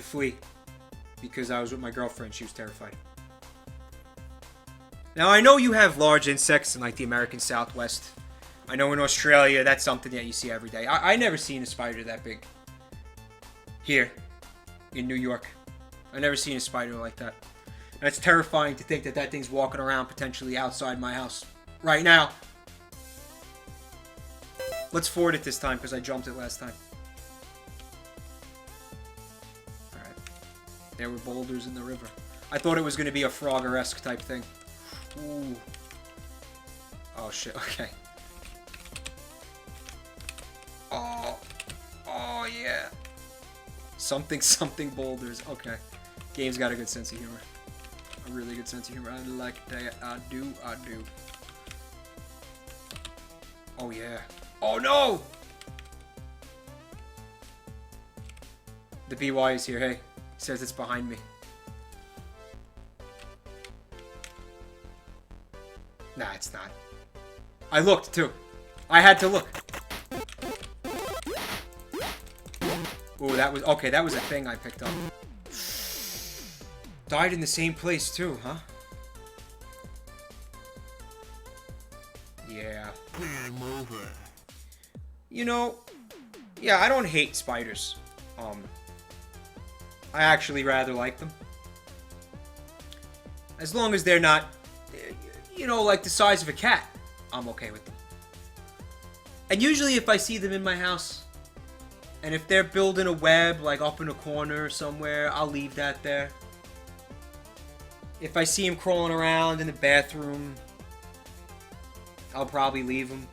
flee. Because I was with my girlfriend. She was terrified. Now, I know you have large insects in, like, the American Southwest. I know in Australia, that's something that you see every day. I never seen a spider that big. Here. In New York. I never seen a spider like that. And it's terrifying to think that that thing's walking around potentially outside my house. Right now. Let's ford it this time, because I jumped it last time. Alright. There were boulders in the river. I thought it was going to be a Frogger-esque type thing. Ooh. Oh, shit. Okay. Oh. Oh, yeah. Something boulders. Okay. Game's got a good sense of humor. A really good sense of humor. I like that. I do. Oh, yeah. Oh no! The BY is here, hey. He says it's behind me. Nah, it's not. I looked, too. I had to look. Ooh, that was... Okay, that was a thing I picked up. Died in the same place, too, huh? Yeah. Game over. You know... Yeah, I don't hate spiders. I actually rather like them. As long as they're not... You know, like the size of a cat. I'm okay with them. And usually if I see them in my house, and if they're building a web, like up in a corner somewhere, I'll leave that there. If I see them crawling around in the bathroom, I'll probably leave them.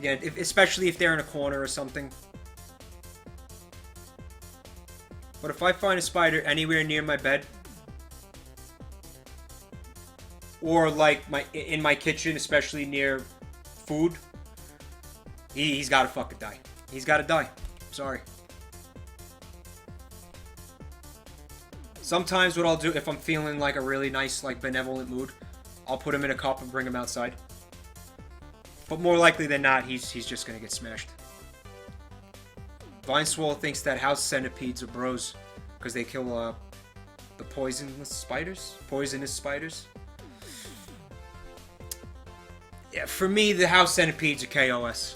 Yeah, especially if they're in a corner or something. But if I find a spider anywhere near my bed, or like in my kitchen, especially near food, he's gotta fucking die. He's gotta die. Sorry. Sometimes what I'll do, if I'm feeling like a really nice, like benevolent mood, I'll put him in a cup and bring him outside. But more likely than not, he's just gonna get smashed. Vineswall thinks that house centipedes are bros because they kill the poisonous spiders. Yeah, for me, the house centipedes are KOS.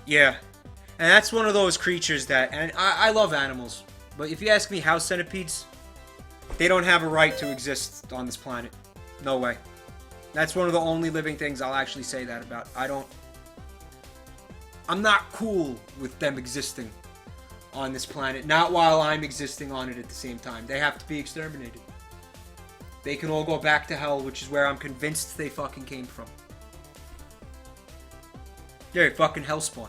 Yeah. And that's one of those creatures that... And I love animals. But if you ask me, house centipedes, they don't have a right to exist on this planet. No way. That's one of the only living things I'll actually say that about. I'm not cool with them existing on this planet. Not while I'm existing on it at the same time. They have to be exterminated. They can all go back to hell, which is where I'm convinced they fucking came from. They're fucking hellspawn.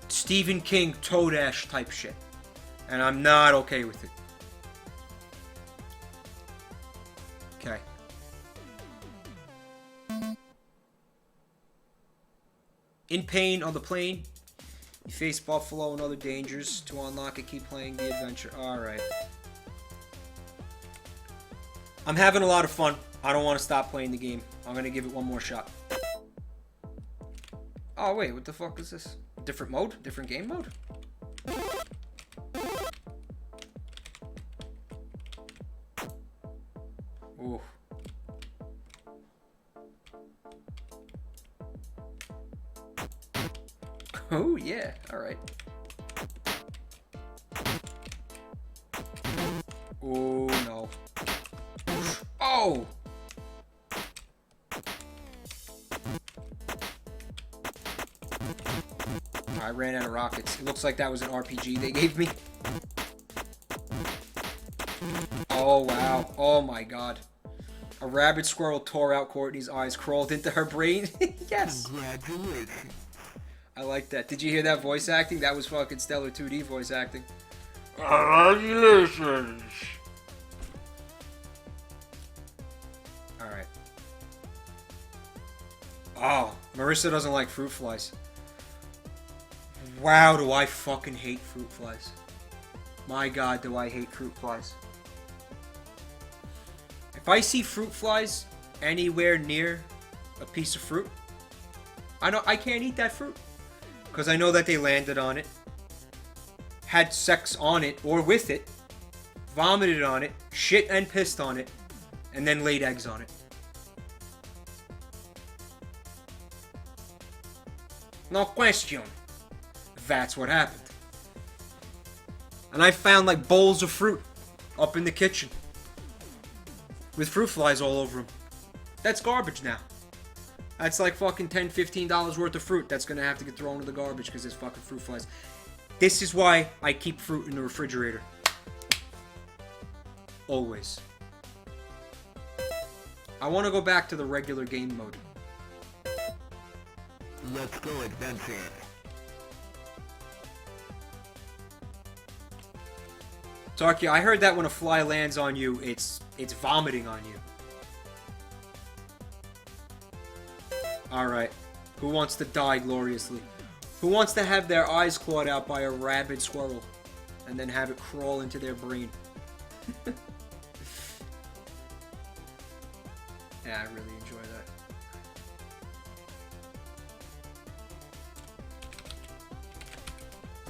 Stephen King, Toad Ash type shit. And I'm not okay with it. Okay. In pain on the plane. You face buffalo and other dangers. To unlock it, keep playing the adventure. Alright. I'm having a lot of fun. I don't want to stop playing the game. I'm going to give it one more shot. Oh, wait. What the fuck is this? Different mode? Different game mode? Ooh. Oh, yeah. Alright. Oh, no. Oh! I ran out of rockets. It looks like that was an RPG they gave me. Oh, wow. Oh, my God. A rabid squirrel tore out Courtney's eyes, crawled into her brain. Yes! Congratulations. I like that. Did you hear that voice acting? That was fucking stellar 2D voice acting. Congratulations. Alright. Oh, Marissa doesn't like fruit flies. Wow, do I fucking hate fruit flies. My God, do I hate fruit flies. If I see fruit flies anywhere near a piece of fruit, I can't eat that fruit. Because I know that they landed on it, had sex on it or with it, vomited on it, shit and pissed on it, and then laid eggs on it. No question. That's what happened. And I found like bowls of fruit up in the kitchen with fruit flies all over them. That's garbage now. That's like fucking $10, $15 worth of fruit that's gonna have to get thrown in the garbage because there's fucking fruit flies. This is why I keep fruit in the refrigerator. Always. I want to go back to the regular game mode. Let's go adventure. Tarkia, I heard that when a fly lands on you, it's vomiting on you. Alright. Who wants to die gloriously? Who wants to have their eyes clawed out by a rabid squirrel? And then have it crawl into their brain? Yeah, I really enjoy that.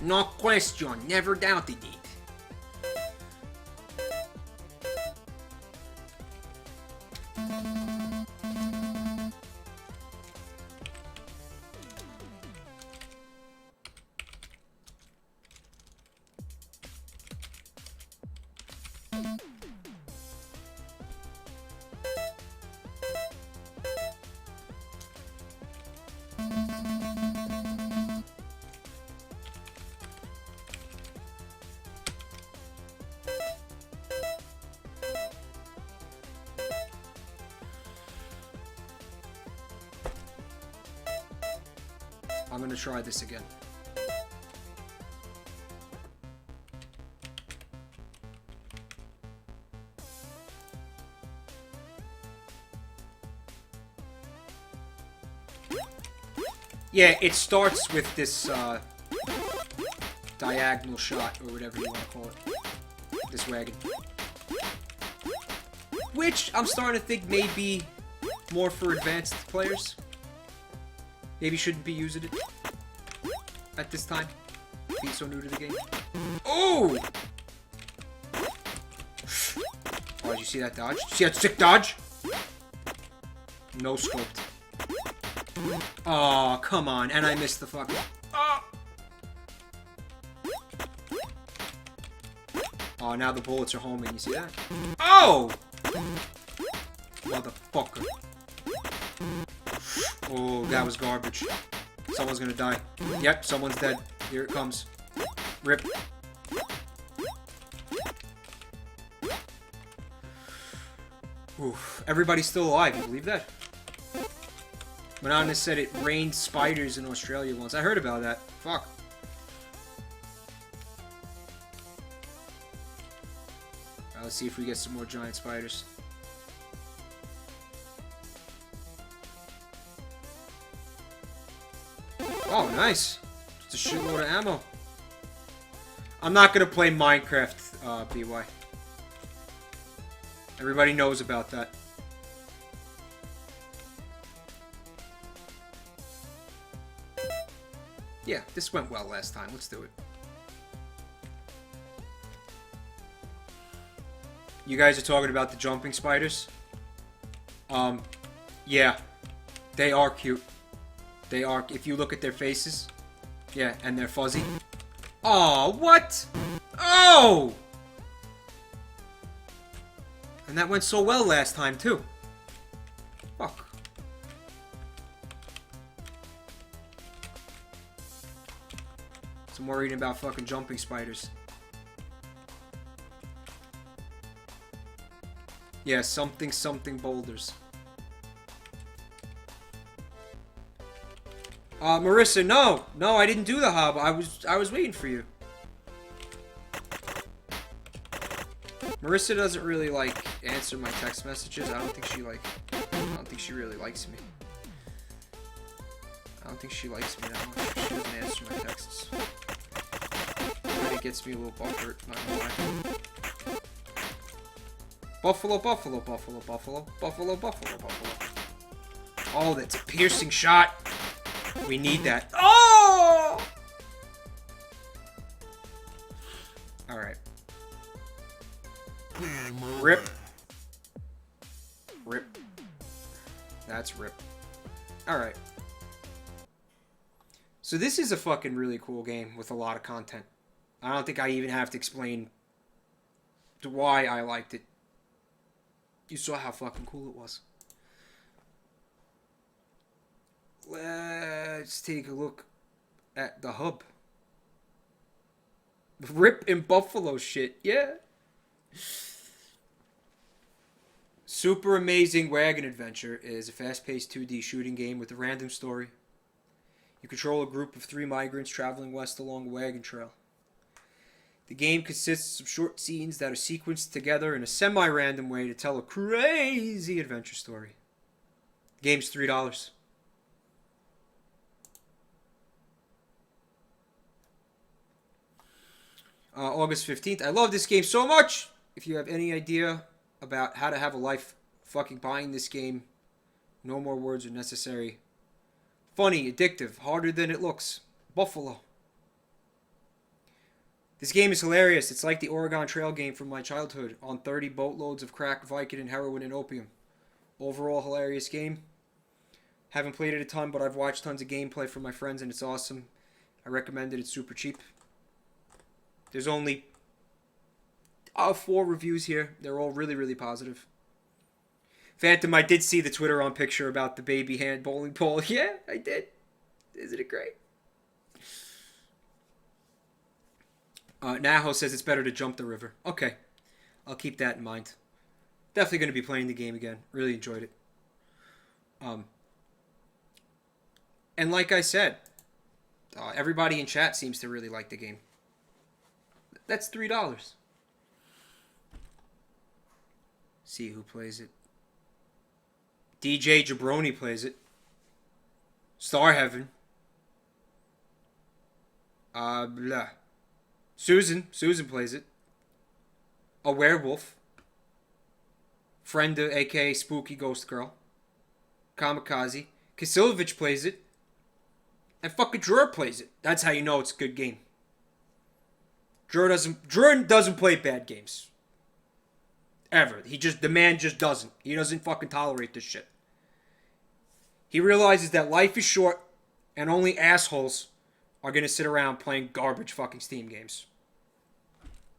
No question, never doubted it. I'm gonna try this again. Yeah, it starts with this diagonal shot, or whatever you want to call it. This wagon. Which I'm starting to think may be more for advanced players. Maybe shouldn't be using it at this time. Being so new to the game. Oh! Oh, did you see that dodge? Did you see that sick dodge? No scoped. Oh, come on. And I missed the fucking... Oh! Oh, now the bullets are homing. You see that? Oh! Motherfucker. Oh, that was garbage. Someone's gonna die. Yep, someone's dead. Here it comes. Rip. Oof. Everybody's still alive, you believe that? Monotonous said it rained spiders in Australia once. I heard about that. Fuck. Let's see if we get some more giant spiders. Oh, nice. Just a shitload of ammo. I'm not gonna play Minecraft, BY. Everybody knows about that. Yeah, this went well last time. Let's do it. You guys are talking about the jumping spiders? Yeah. They are cute. They are, if you look at their faces. Yeah, and they're fuzzy. Oh, what? Oh! And that went so well last time, too. Fuck. So I'm worried about fucking jumping spiders. Yeah, something boulders. Marissa, no, I didn't do the hub. I was waiting for you. Marissa doesn't really like answer my text messages. I don't think she really likes me. I don't think she likes me that much. She doesn't answer my texts. It gets me a little butthurt, not gonna lie. Buffalo. Oh, that's a piercing shot. We need that. Oh! Alright. Rip. That's rip. Alright. So this is a fucking really cool game with a lot of content. I don't think I even have to explain why I liked it. You saw how fucking cool it was. Let's take a look at the hub. Rip and Buffalo shit, yeah. Super Amazing Wagon Adventure is a fast-paced 2D shooting game with a random story. You control a group of 3 migrants traveling west along a wagon trail. The game consists of short scenes that are sequenced together in a semi-random way to tell a crazy adventure story. The game's $3. August 15th. I love this game so much. If you have any idea about how to have a life fucking buying this game, no more words are necessary. Funny, addictive, harder than it looks. Buffalo. This game is hilarious. It's like the Oregon Trail game from my childhood on 30 boatloads of crack, Vicodin, heroin, and opium. Overall, hilarious game. Haven't played it a ton, but I've watched tons of gameplay from my friends, and it's awesome. I recommend it. It's super cheap. There's only 4 reviews here. They're all really, really positive. Phantom, I did see the Twitter on picture about the baby hand bowling ball. Yeah, I did. Isn't it great? Naho says it's better to jump the river. Okay. I'll keep that in mind. Definitely going to be playing the game again. Really enjoyed it. And like I said, everybody in chat seems to really like the game. That's $3. See who plays it. DJ Jabroni plays it. Star Heaven. Blah. Susan plays it. A Werewolf. Friend, aka Spooky Ghost Girl. Kamikaze. Kasilovich plays it. And fucking Drur plays it. That's how you know it's a good game. Drur doesn't play bad games. Ever. The man just doesn't. He doesn't fucking tolerate this shit. He realizes that life is short and only assholes are gonna sit around playing garbage fucking Steam games.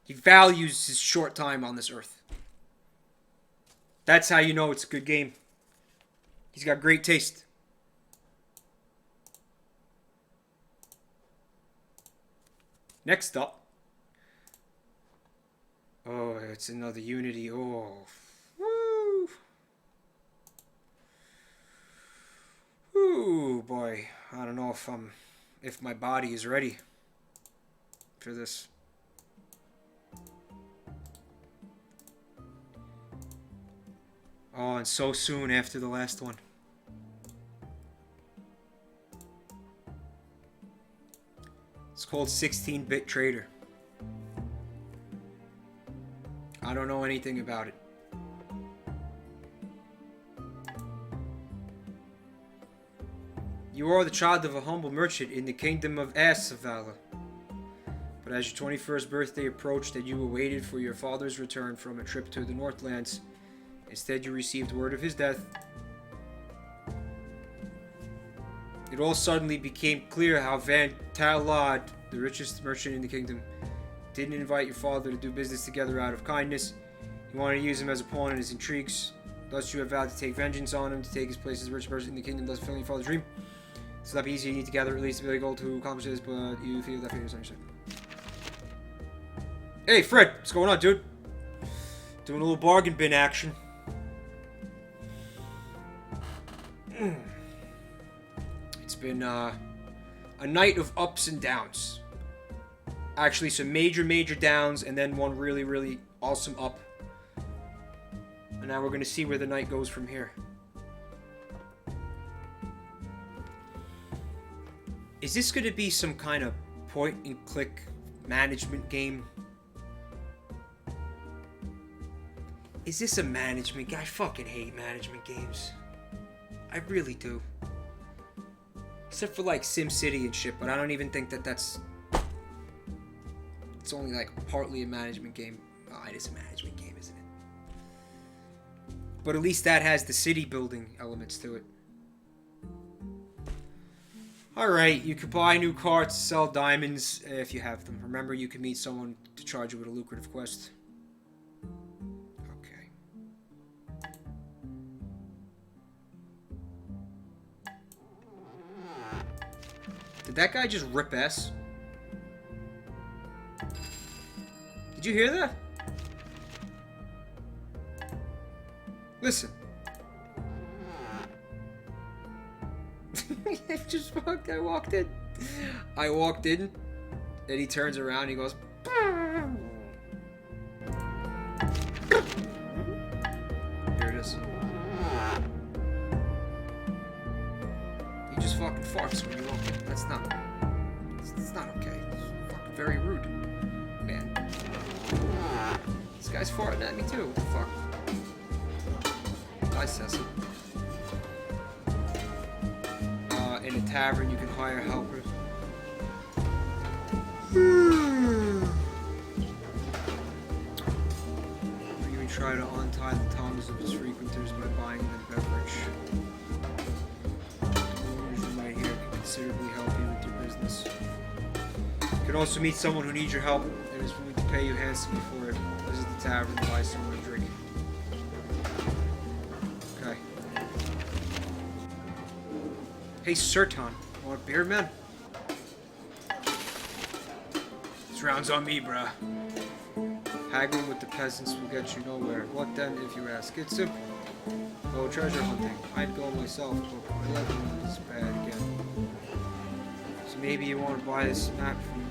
He values his short time on this earth. That's how you know it's a good game. He's got great taste. Next up. Oh, it's another Unity. Oh. Woo. Ooh, boy. I don't know if my body is ready for this. Oh, and so soon after the last one. It's called 16-Bit Trader. I don't know anything about it. You are the child of a humble merchant in the kingdom of Asavala. But as your 21st birthday approached and you awaited for your father's return from a trip to the Northlands, instead you received word of his death. It all suddenly became clear how Van Talad, the richest merchant in the kingdom, didn't invite your father to do business together out of kindness. He wanted to use him as a pawn in his intrigues. Thus you have vowed to take vengeance on him, to take his place as the richest person in the kingdom, thus fulfilling your father's dream. It's not easy, you need to gather at least $1 billion gold to accomplish this, but you feel that failure is on your side. Hey Fred, what's going on, dude? Doing a little bargain bin action. It's been a night of ups and downs. Actually, some major downs, and then one really awesome up. And now we're going to see where the night goes from here. Is this going to be some kind of point-and-click management game? Is this a management game? I fucking hate management games. I really do. Except for like SimCity and shit, but I don't even think that's... It's only like partly a management game. Oh, it is a management game, isn't it? But at least that has the city building elements to it. Alright, you could buy new carts, sell diamonds if you have them. Remember, you can meet someone to charge you with a lucrative quest. Okay. Did that guy just rip ass? Did you hear that? Listen. I walked in, and he turns around and he goes, here it is. He just fucking farts when you walk in. That's not okay. It's fucking very rude. man. This guy's farting at me too. What the fuck? I says it. In a tavern, you can hire helpers. You can try to untie the tongues of its frequenters by buying them a beverage. Owners you might hear can considerably help you with your business. You can also meet someone who needs your help and is willing to pay you handsomely for it. Visit the tavern and buy someone a drink. Okay. Hey, Sertan, want a beer, man? This round's on me, bruh. Haggling with the peasants will get you nowhere. What then, if you ask? It's simple. Go treasure hunting. I'd go myself, but my livelihood is bad again. So maybe you want to buy this map from me.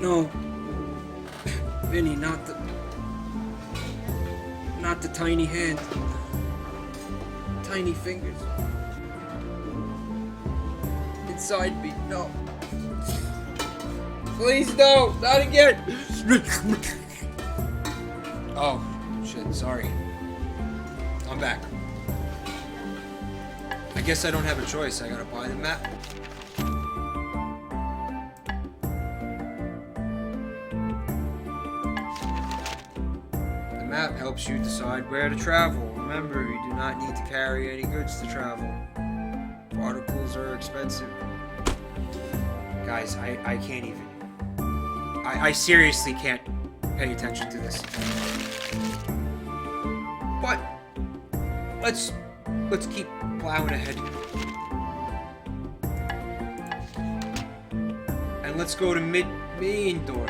No, Vinny, not the tiny hand, tiny fingers. Inside me, no. Please, no, not again. Oh, shit, sorry. I'm back. I guess I don't have a choice. I gotta buy the map. The map helps you decide where to travel. Remember, you do not need to carry any goods to travel. Articles are expensive. Guys, I can't even. I seriously can't pay attention to this. But let's keep plowing ahead. And let's go to main door.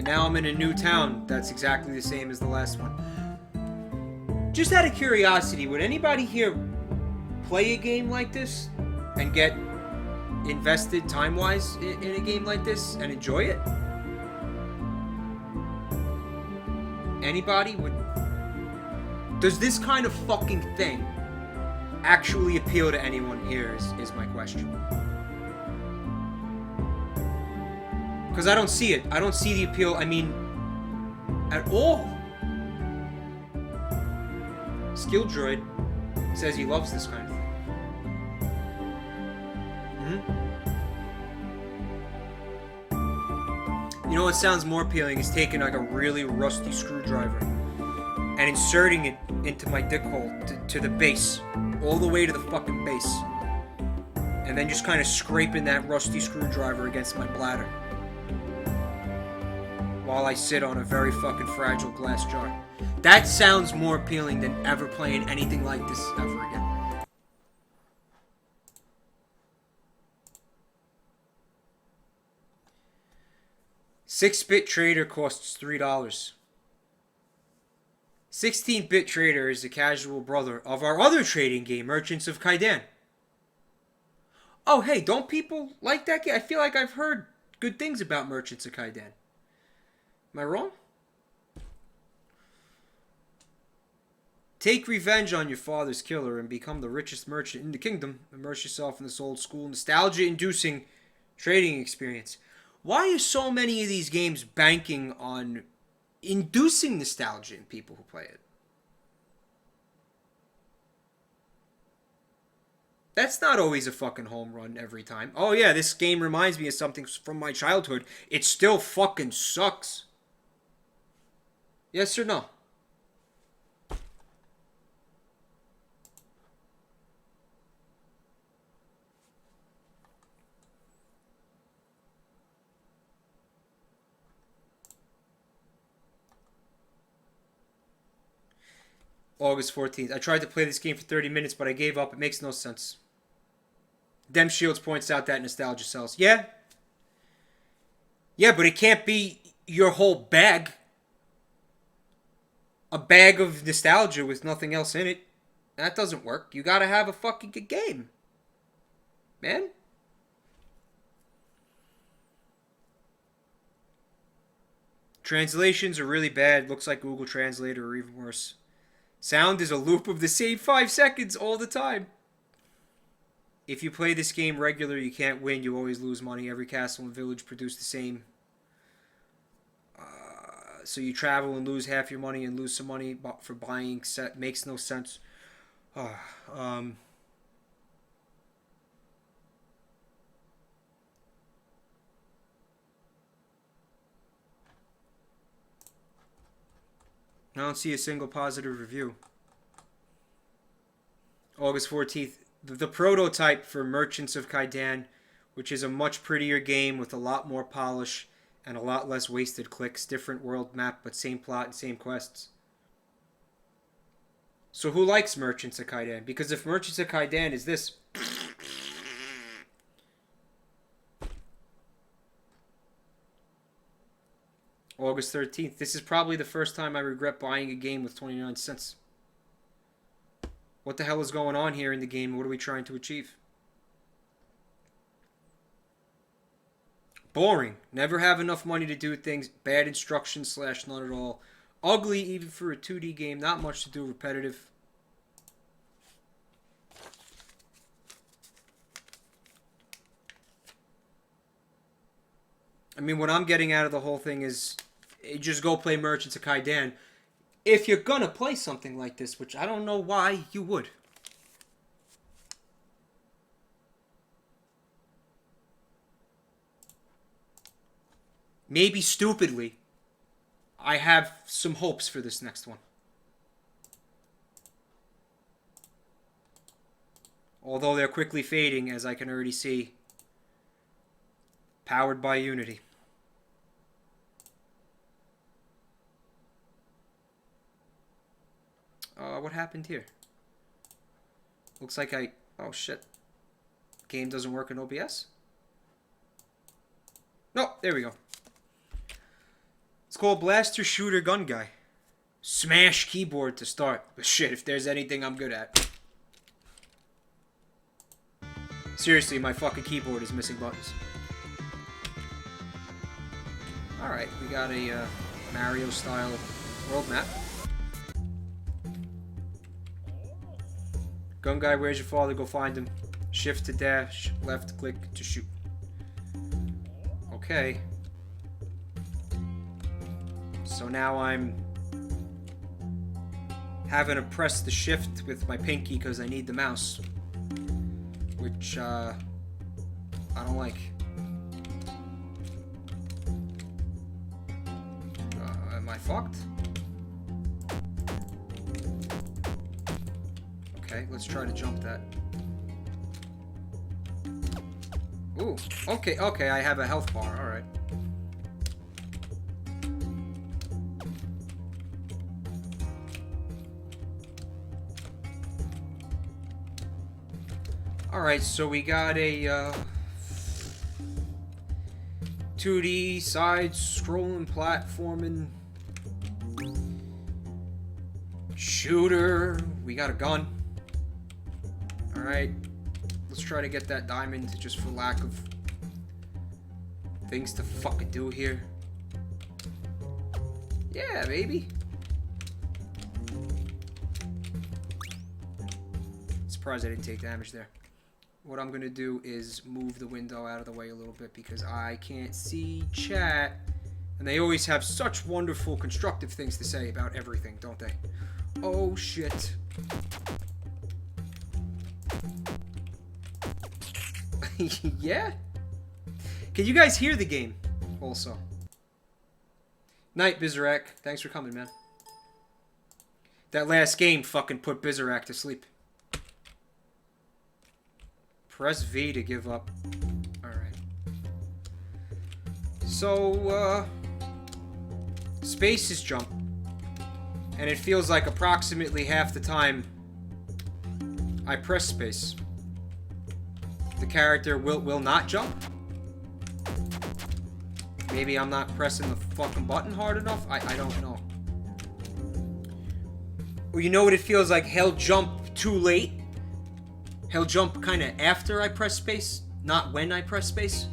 Now I'm in a new town that's exactly the same as the last one. Just out of curiosity, would anybody here play a game like this and get invested time-wise in a game like this and enjoy it? Anybody would? Does this kind of fucking thing actually appeal to anyone here is my question. Because I don't see it. I don't see the appeal, I mean, at all. Skill Droid says he loves this kind of thing. You know what sounds more appealing is taking like a really rusty screwdriver and inserting it into my dick hole to the base. All the way to the fucking base. And then just kind of scraping that rusty screwdriver against my bladder. While I sit on a very fucking fragile glass jar. That sounds more appealing than ever playing anything like this ever again. $6-bit trader costs $3. 16-bit trader is the casual brother of our other trading game, Merchants of Kaidan. Oh, hey, don't people like that game? I feel like I've heard good things about Merchants of Kaidan. Am I wrong? Take revenge on your father's killer and become the richest merchant in the kingdom. Immerse yourself in this old school, nostalgia-inducing trading experience. Why are so many of these games banking on inducing nostalgia in people who play it? That's not always a fucking home run every time. Oh yeah, this game reminds me of something from my childhood. It still fucking sucks. Yes or no? August 14th. I tried to play this game for 30 minutes, but I gave up. It makes no sense. Dem Shields points out that nostalgia sells. Yeah. Yeah, but it can't be your whole bag. A bag of nostalgia with nothing else in it. That doesn't work. You gotta have a fucking good game. Man. Translations are really bad. Looks like Google Translator or even worse. Sound is a loop of the same 5 seconds all the time. If you play this game regular, you can't win. You always lose money. Every castle and village produce the same. So you travel and lose half your money and lose some money for buying set. Makes no sense. I don't see a single positive review. August 14th. The prototype for Merchants of Kaidan, which is a much prettier game with a lot more polish and a lot less wasted clicks. Different world map, but same plot and same quests. So who likes Merchants of Kaidan? Because if Merchants of Kaidan is this... August 13th. This is probably the first time I regret buying a game with 29 cents. What the hell is going on here in the game? What are we trying to achieve? Boring. Never have enough money to do things. Bad instructions / none at all. Ugly even for a 2D game. Not much to do. Repetitive. I mean, what I'm getting out of the whole thing is just go play Merchants of Kaidan. If you're gonna play something like this, which I don't know why you would. Maybe stupidly, I have some hopes for this next one. Although they're quickly fading, as I can already see. Powered by Unity. What happened here? Looks like I... Oh, shit. Game doesn't work in OBS? No, there we go. It's called Blaster Shooter Gun Guy. Smash keyboard to start. But shit, if there's anything I'm good at. Seriously, my fucking keyboard is missing buttons. Alright, we got a Mario-style world map. Gun guy, where's your father? Go find him. Shift to dash, left click to shoot. Okay. So now I'm having to press the shift with my pinky because I need the mouse. Which, I don't like. Am I fucked? Okay, let's try to jump that. Ooh, okay, I have a health bar, alright. Alright, so we got a 2D side-scrolling platforming shooter. We got a gun. Alright, let's try to get that diamond just for lack of things to fucking do here. Yeah, baby. Surprised I didn't take damage there. What I'm gonna do is move the window out of the way a little bit because I can't see chat. And they always have such wonderful, constructive things to say about everything, don't they? Oh, shit. Yeah? Can you guys hear the game also? Night, Bizarak. Thanks for coming, man. That last game fucking put Bizarak to sleep. Press V to give up. Alright. So, space is jump. And it feels like approximately half the time I press space. the character will not jump. Maybe I'm not pressing the fucking button hard enough. I don't know. Or you know what it feels like? He'll jump too late. He'll jump kind of after I press space, not when I press space,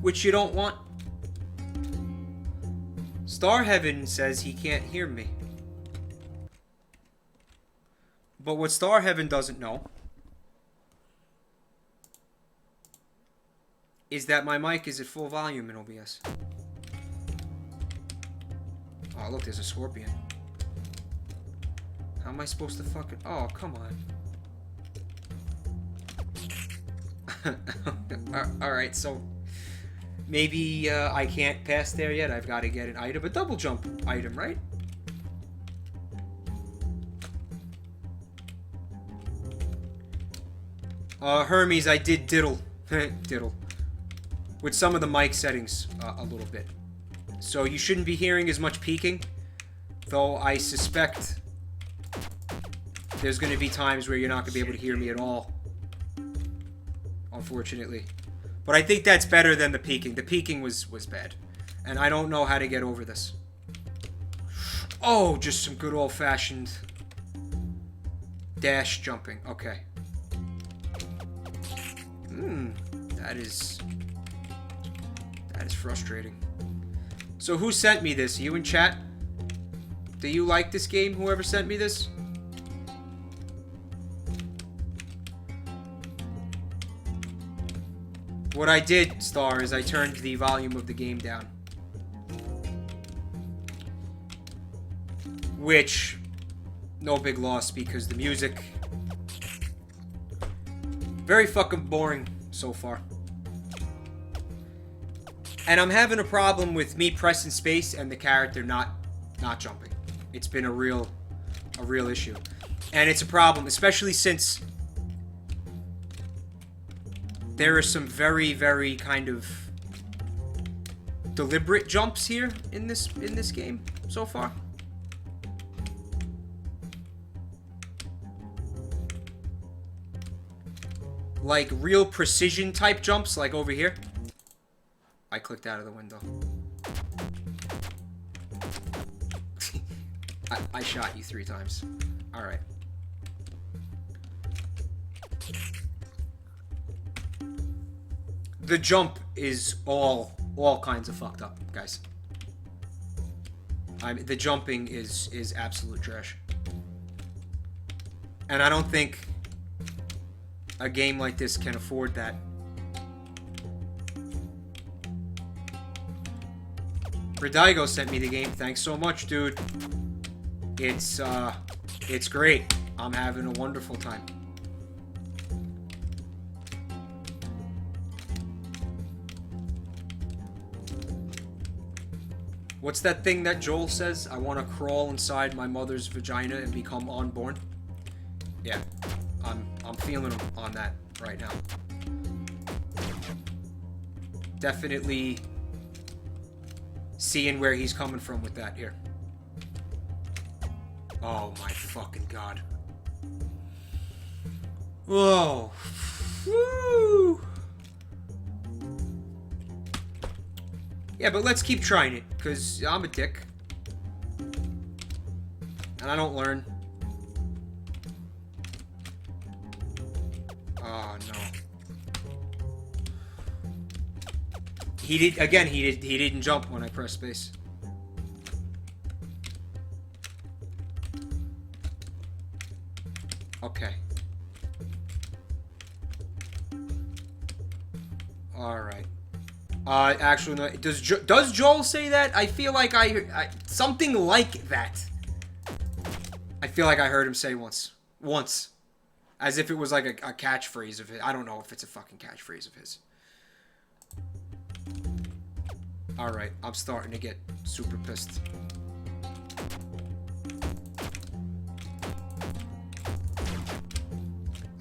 which you don't want. Star Heaven says he can't hear me. But what Star Heaven doesn't know is that my mic is at full volume in OBS. Oh, look, there's a scorpion. How am I supposed to fucking... Oh, come on. Alright, so... Maybe I can't pass there yet. I've got to get an item. A double jump item, right? Hermes, I did diddle. Diddle. With some of the mic settings a little bit. So you shouldn't be hearing as much peaking. Though I suspect there's going to be times where you're not going to be able to hear me at all. Unfortunately. But I think that's better than the peaking. The peaking was bad. And I don't know how to get over this. Oh, just some good old-fashioned dash jumping. Okay. That is frustrating. So who sent me this? You in chat? Do you like this game? Whoever sent me this? What I did, Star, is I turned the volume of the game down. Which, no big loss because the music... Very fucking boring so far. And I'm having a problem with me pressing space and the character not jumping. It's been a real issue. And it's a problem, especially since there are some very, very kind of deliberate jumps here in this game so far. Like real precision type jumps, like over here. I clicked out of the window. I shot you 3 times. Alright. The jump is all kinds of fucked up, guys. The jumping is absolute trash. And I don't think a game like this can afford that. Rodaigo sent me the game. Thanks so much, dude. It's great. I'm having a wonderful time. What's that thing that Joel says? I want to crawl inside my mother's vagina and become unborn. Yeah, I'm feeling him on that right now. Definitely seeing where he's coming from with that here. Oh my fucking god. Whoa. Woo. Yeah, but let's keep trying it, because I'm a dick. And I don't learn. Oh, no. He didn't jump when I pressed space. Okay. Alright. Actually, no. Does Joel say that? I feel like I something like that. I feel like I heard him say once. As if it was like a catchphrase of his. I don't know if it's a fucking catchphrase of his. Alright, I'm starting to get super pissed.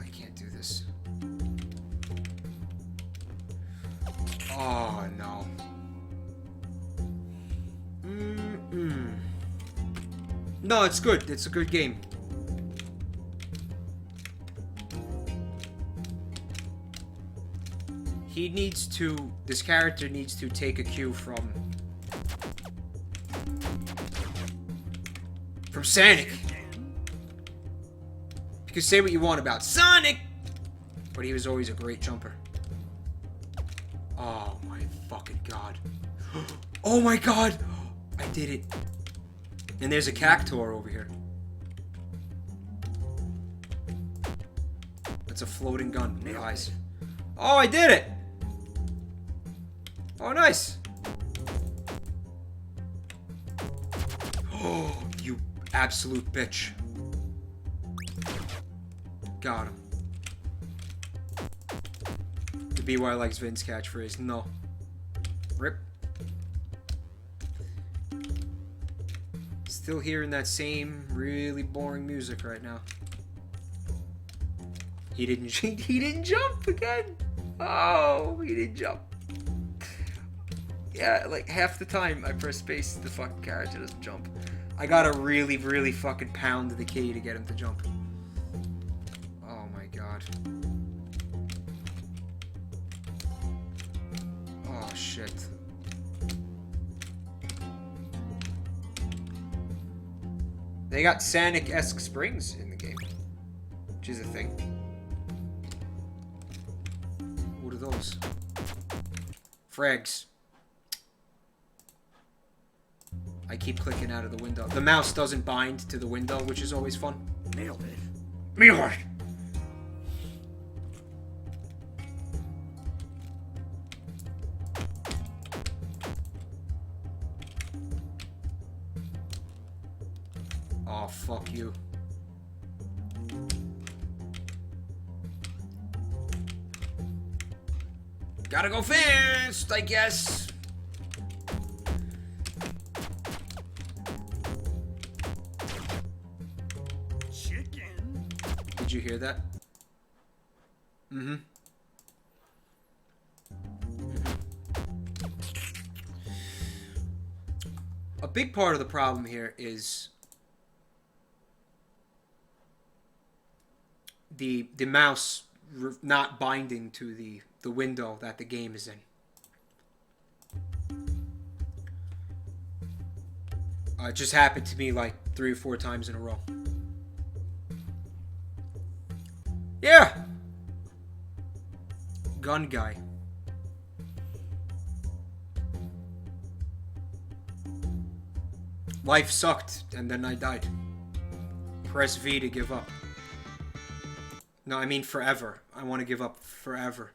I can't do this. Oh, no. No, it's good. It's a good game. This character needs to take a cue from Sonic. You can say what you want about Sonic, but he was always a great jumper. Oh my fucking god. Oh my god! I did it. And there's a cactuar over here. It's a floating gun. Nice. Oh, I did it! Oh, nice. Oh, you absolute bitch. Got him. The BY likes Vin's catchphrase. No. Rip. Still hearing that same really boring music right now. He didn't jump again. Oh, he didn't jump. Yeah, like half the time I press space, the fucking character doesn't jump. I gotta really, really fucking pound the key to get him to jump. Oh my god. Oh shit. They got Sonic-esque springs in the game, which is a thing. What are those? Frags. I keep clicking out of the window. The mouse doesn't bind to the window, which is always fun. Nailed it. Nailed it. Oh, fuck you. Gotta go fast, I guess. Chicken. Did you hear that? Mm-hmm. A big part of the problem here is the mouse not binding to the window that the game is in. It just happened to me like 3 or 4 times in a row. Yeah! Gun guy. Life sucked, and then I died. Press V to give up. No, I mean forever. I want to give up forever.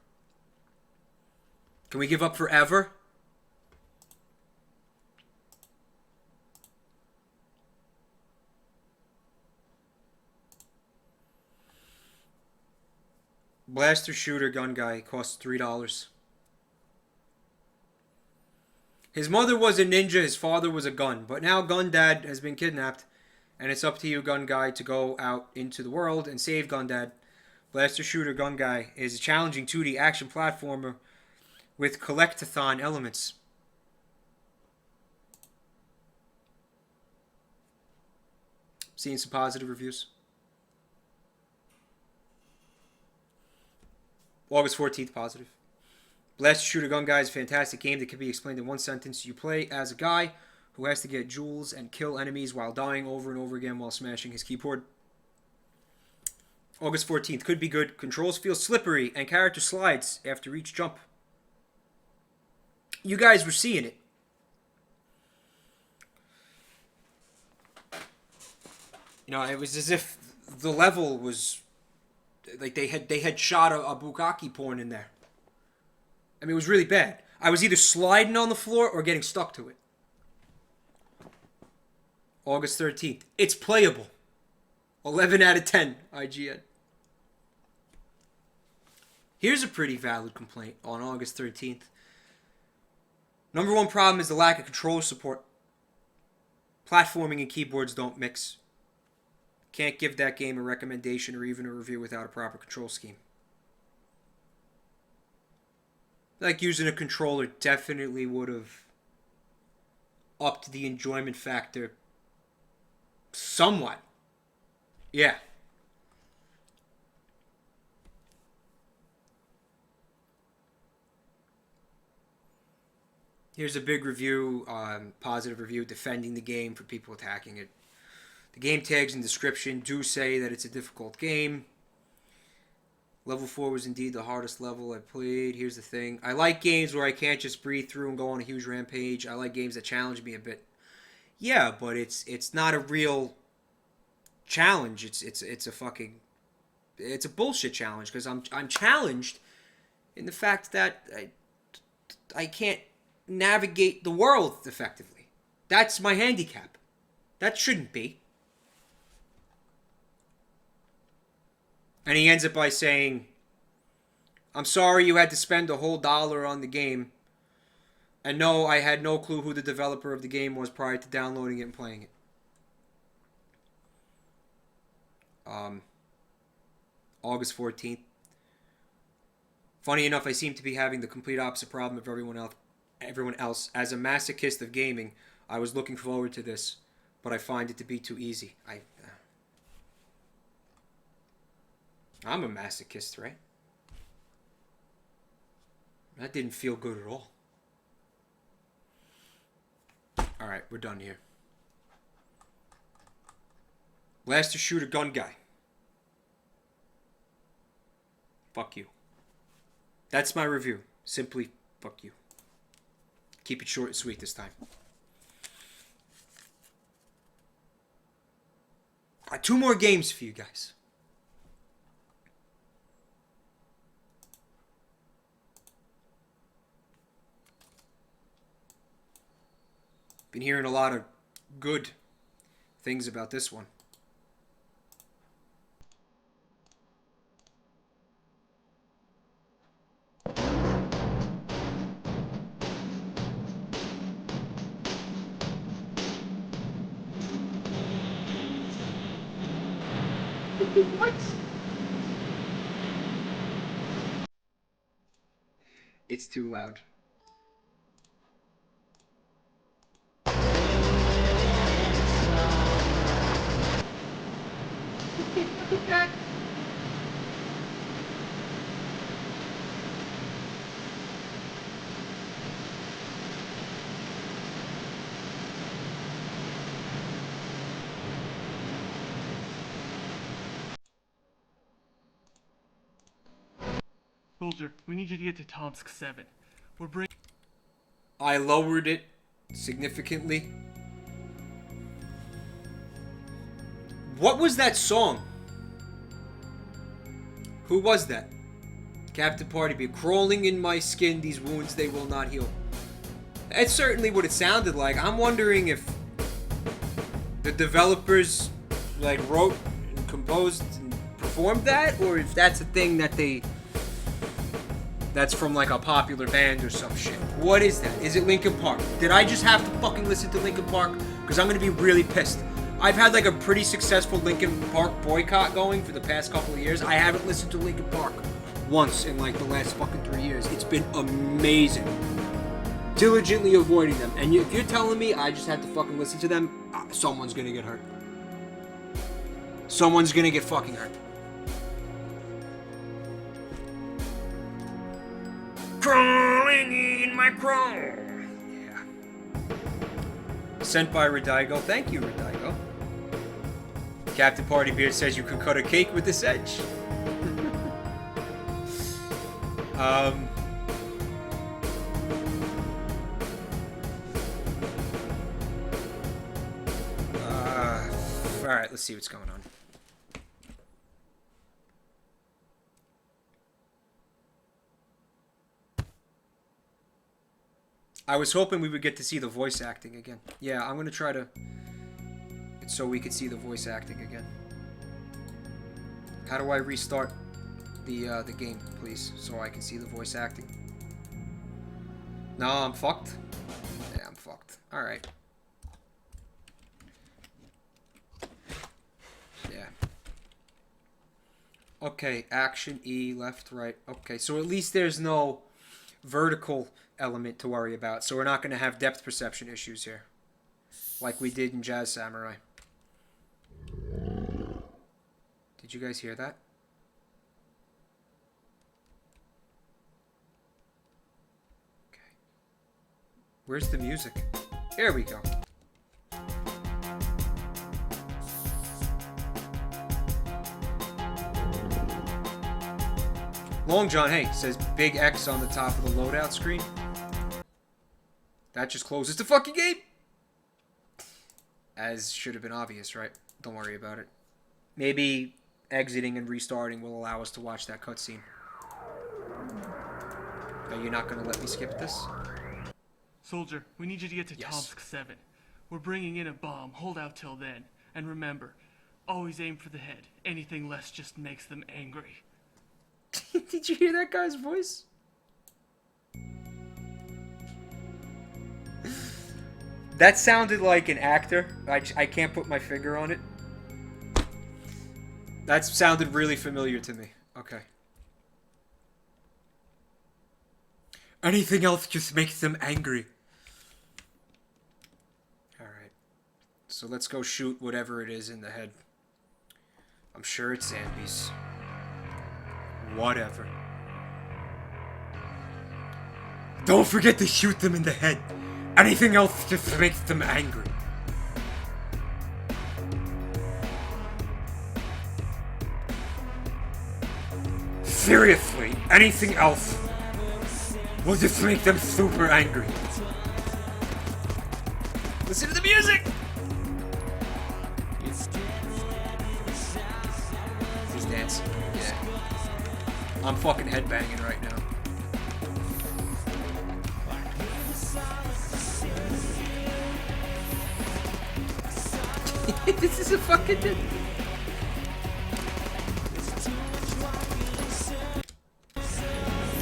Can we give up forever? Blaster shooter gun guy costs $3. His mother was a ninja, his father was a gun, but now Gun Dad has been kidnapped, and it's up to you, gun guy, to go out into the world and save Gun Dad. Blaster shooter gun guy is a challenging 2D action platformer with collectathon elements. Seeing some positive reviews. August 14th, positive. Blaster Shooter Gun Guy is a fantastic game that can be explained in one sentence. You play as a guy who has to get jewels and kill enemies while dying over and over again while smashing his keyboard. August 14th, could be good. Controls feel slippery and character slides after each jump. You guys were seeing it. You know, it was as if the level was like they had shot a bukkake porn in there. I mean, it was really bad. I was either sliding on the floor or getting stuck to it. August 13th. It's playable. 11 out of 10, IGN. Here's a pretty valid complaint on August 13th. Number one problem is the lack of controller support. Platforming and keyboards don't mix. Can't give that game a recommendation or even a review without a proper control scheme. Like using a controller definitely would have upped the enjoyment factor somewhat. Yeah. Here's a big review, positive review, defending the game for people attacking it. The game tags and description do say that it's a difficult game. Level 4 was indeed the hardest level I played. Here's the thing. I like games where I can't just breathe through and go on a huge rampage. I like games that challenge me a bit. Yeah, but it's not a real challenge. It's a bullshit challenge because I'm challenged in the fact that I can't navigate the world effectively. That's my handicap. That shouldn't be. And he ends it by saying, I'm sorry you had to spend a whole $1 on the game. And no, I had no clue who the developer of the game was prior to downloading it and playing it. August 14th. Funny enough, I seem to be having the complete opposite problem of everyone else. As a masochist of gaming, I was looking forward to this, but I find it to be too easy. I'm a masochist, right? That didn't feel good at all. Alright, we're done here. Blaster shooter gun guy. Fuck you. That's my review. Simply, fuck you. Keep it short and sweet this time. Got 2 more games for you guys. Been hearing a lot of good things about this one. What? It's too loud. Soldier, we need you to get to Tomsk 7. We're bringing... I lowered it significantly. What was that song? Who was that? Captain Party be crawling in my skin, these wounds they will not heal. That's certainly what it sounded like. I'm wondering if the developers like wrote and composed and performed that, or if that's a thing that that's from like a popular band or some shit. What is that? Is it Linkin Park? Did I just have to fucking listen to Linkin Park? Because I'm gonna be really pissed. I've had like a pretty successful Linkin Park boycott going for the past couple of years. I haven't listened to Linkin Park once in like the last fucking 3 years. It's been amazing. Diligently avoiding them. And if you're telling me I just have to fucking listen to them, someone's gonna get hurt. Someone's gonna get fucking hurt. Crawling in my crawl. Yeah. Sent by Rodigo. Thank you, Rodigo. Captain Party Beard says you can cut a cake with this edge. Alright, let's see what's going on. I was hoping we would get to see the voice acting again. Yeah, I'm gonna try to... so we could see the voice acting again. How do I restart the game, please, so I can see the voice acting? No, I'm fucked? Yeah, I'm fucked. Alright. Yeah. Okay, action E, left, right. Okay, so at least there's no vertical element to worry about, so we're not going to have depth perception issues here like we did in Jazz Samurai. Did you guys hear that? Okay. Where's the music? Here we go. Long John, hey, says big X on the top of the loadout screen. That just closes the fucking game! As should have been obvious, right? Don't worry about it. Maybe exiting and restarting will allow us to watch that cutscene. Are you not gonna let me skip this? Soldier, we need you to get to Yes. Tomsk 7. We're bringing in a bomb. Hold out till then. And remember, always aim for the head. Anything less just makes them angry. Did you hear that guy's voice? That sounded like an actor. I can't put my finger on it. That sounded really familiar to me. Okay. Anything else just makes them angry. Alright. So let's go shoot whatever it is in the head. I'm sure it's Zambies. Whatever. Don't forget to shoot them in the head. Anything else just makes them angry. Seriously, anything else will just make them super angry. Listen to the music! He's dancing. Yeah. I'm fucking headbanging right now. This is a fucking...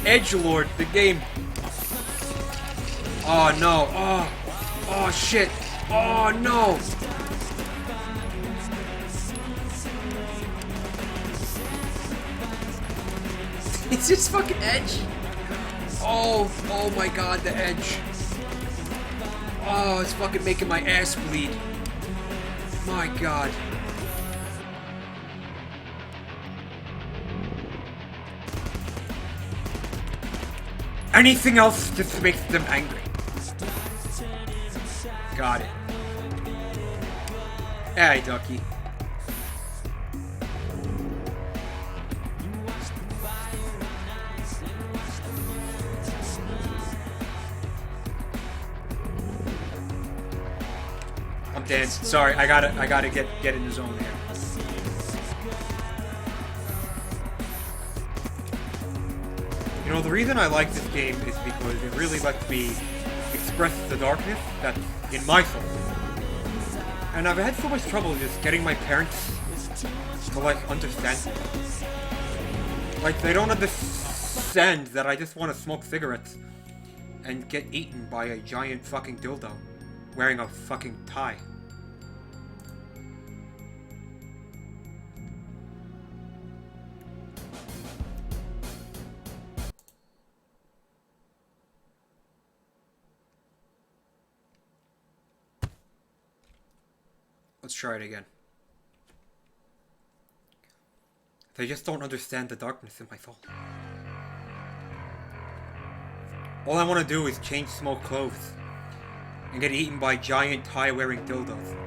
Edgelord, the game. Oh no. Oh shit. Oh no. Is this fucking Edge? Oh my god, the Edge. Oh, it's fucking making my ass bleed. My god. Anything else just makes them angry. Got it. Hey, Ducky. I'm dancing. Sorry, I gotta get in the zone here. You know, the reason I like this game is because it really lets me express the darkness that's in my soul. And I've had so much trouble just getting my parents to, like, understand me. Like, they don't understand that I just want to smoke cigarettes and get eaten by a giant fucking dildo wearing a fucking tie. Let's try it again. They just don't understand the darkness in my soul. All I want to do is change smoke clothes and get eaten by giant tie-wearing dildos.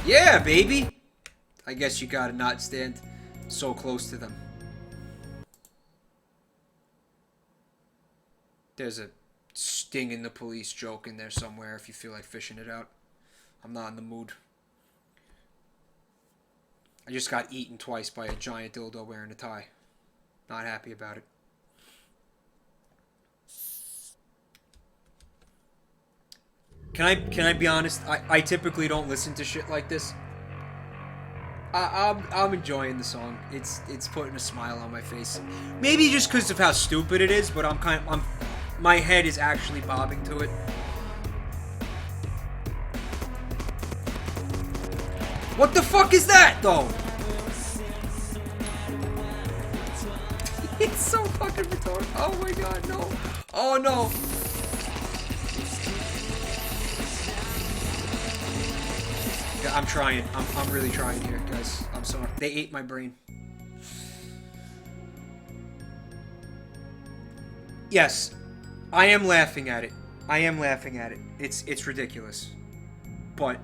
Yeah, baby! I guess you gotta not stand so close to them. There's a sting in the police joke in there somewhere if you feel like fishing it out. I'm not in the mood. I just got eaten twice by a giant dildo wearing a tie. Not happy about it. Can I be honest? I typically don't listen to shit like this. I'm enjoying the song. It's putting a smile on my face. Maybe just because of how stupid it is, but my head is actually bobbing to it. What the fuck is that, though? It's so fucking retarded. Oh my god, no. Oh no. Yeah, I'm trying. I'm really trying here, guys. I'm sorry. They ate my brain. Yes, I am laughing at it. I am laughing at it. It's ridiculous. But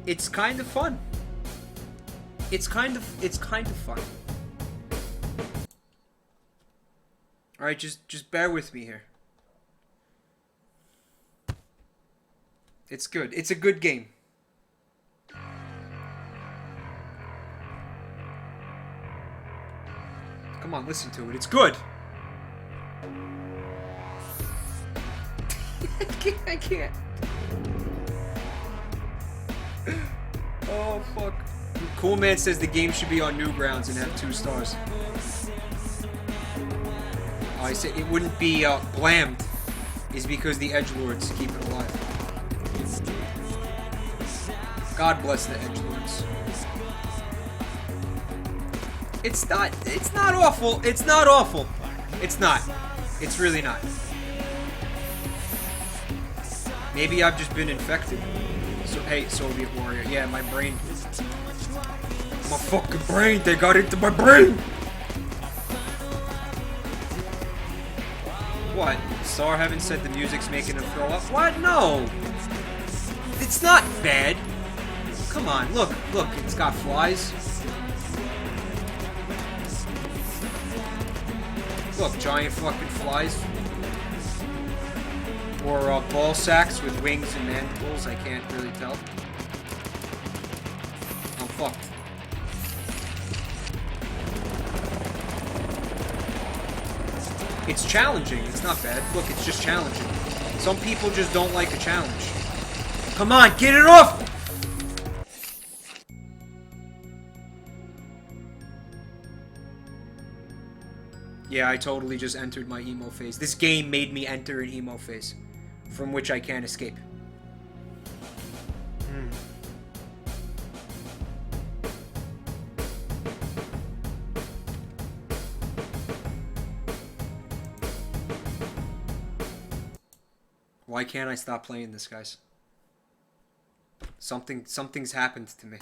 it's kind of fun. It's kind of fun. All right, just bear with me here. It's good. It's a good game. Come on, listen to it. It's good. I can't. Oh, fuck. Cool Man says the game should be on Newgrounds and have 2 stars. Oh, I said it wouldn't be blammed. Is because the edgelords keep it alive. God bless the edgelords. It's not awful. It's not awful. It's not. It's really not. Maybe I've just been infected. So, hey, Soviet warrior. Yeah, my brain. My fucking brain. They got into my brain. What? Star Heaven said the music's making him throw up? What? No. It's not bad. Come on, look, it's got flies. Look, giant fucking flies. Or ball sacks with wings and mandibles, I can't really tell. I'm fucked. It's challenging, it's not bad. Look, it's just challenging. Some people just don't like a challenge. Come on, get it off! Yeah, I totally just entered my emo phase. This game made me enter an emo phase, from which I can't escape. Why can't I stop playing this, guys? Something's happened to me.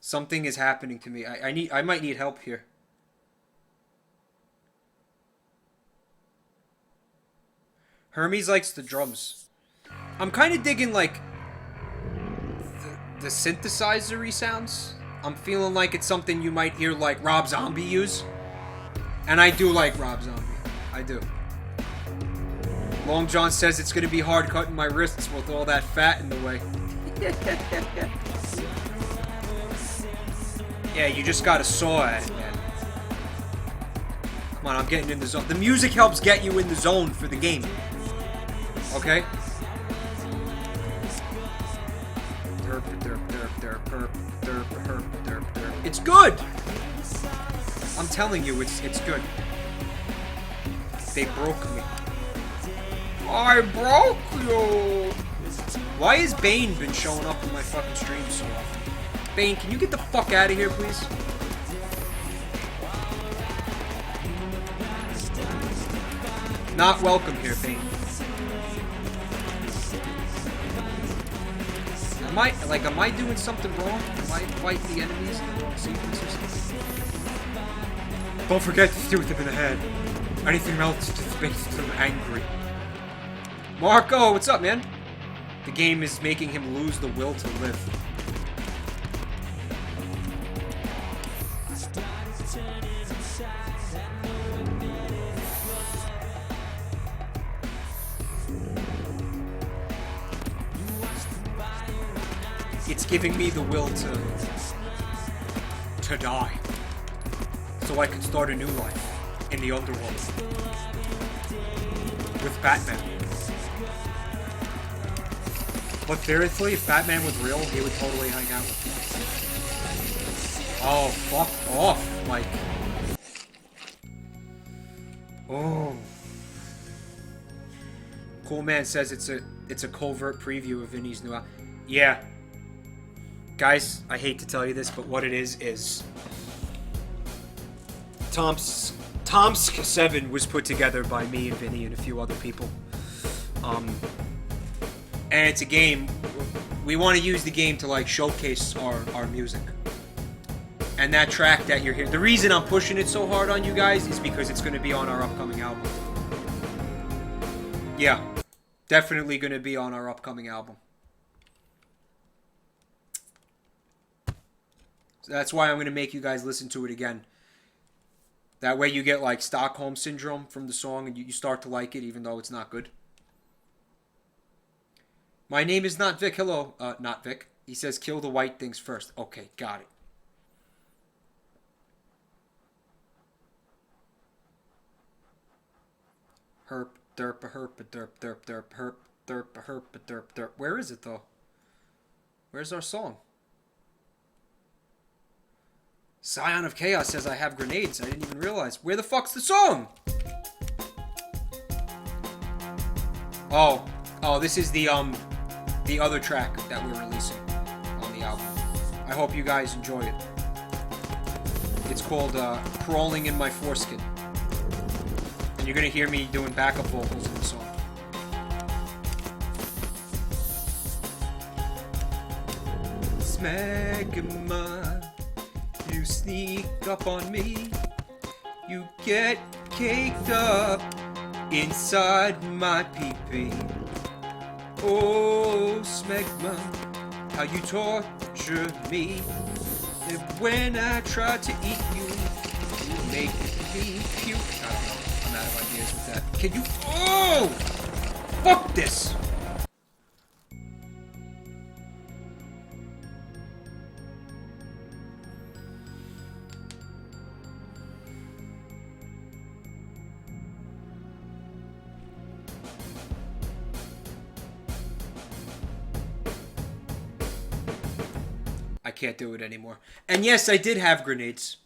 Something is happening to me. I might need help here. Hermes likes the drums. I'm kind of digging like the synthesizer-y sounds. I'm feeling like it's something you might hear like Rob Zombie use. And I do like Rob Zombie. I do. Long John says it's going to be hard cutting my wrists with all that fat in the way. Yeah, you just gotta saw at it, man. Come on, I'm getting in the zone. The music helps get you in the zone for the game. Okay? Derp, derp, derp, derp, derp, derp, derp, derp, derp. It's good! I'm telling you, it's good. They broke me. I broke you! Why has Bane been showing up in my fucking streams so often? Bane, can you get the fuck out of here, please? Not welcome here, Bane. Am I doing something wrong? Am I fighting the enemies in the wrong sequence or something? Don't forget to shoot them in the head. Anything else just makes them angry. Marco, what's up, man? The game is making him lose the will to live. It's giving me the will to die. So I can start a new life in the underworld. With Batman. But seriously, if Batman was real, he would totally hang out with me. Oh, fuck off, like. Oh. Cool Man says it's a covert preview of Vinny's new album. Yeah. Guys, I hate to tell you this, but what it is Tom Tomsk 7 was put together by me and Vinny and a few other people. And it's a game. We want to use the game to like showcase our music. And that track that you're hearing, the reason I'm pushing it so hard on you guys is because it's going to be on our upcoming album. Yeah, definitely going to be on our upcoming album. So that's why I'm going to make you guys listen to it again. That way you get like Stockholm Syndrome from the song and you start to like it even though it's not good. My name is not Vic. Hello. Not Vic. He says kill the white things first. Okay, got it. Herp, derp, herp, derp, derp, derp, herp, derp, herp, derp, derp. Where is it though? Where's our song? Scion of Chaos says I have grenades. I didn't even realize. Where the fuck's the song? Oh, this is the other track that we're releasing on the album. I hope you guys enjoy it. It's called Crawling in My Foreskin. And you're gonna hear me doing backup vocals in the song. Smegma, you sneak up on me. You get caked up inside my pee-pee. Oh, Smegma, how you torture me. And when I try to eat you, you make me puke. I don't know. I'm out of ideas with that. Can you... Oh! Fuck this! I can't do it anymore. And yes, I did have grenades.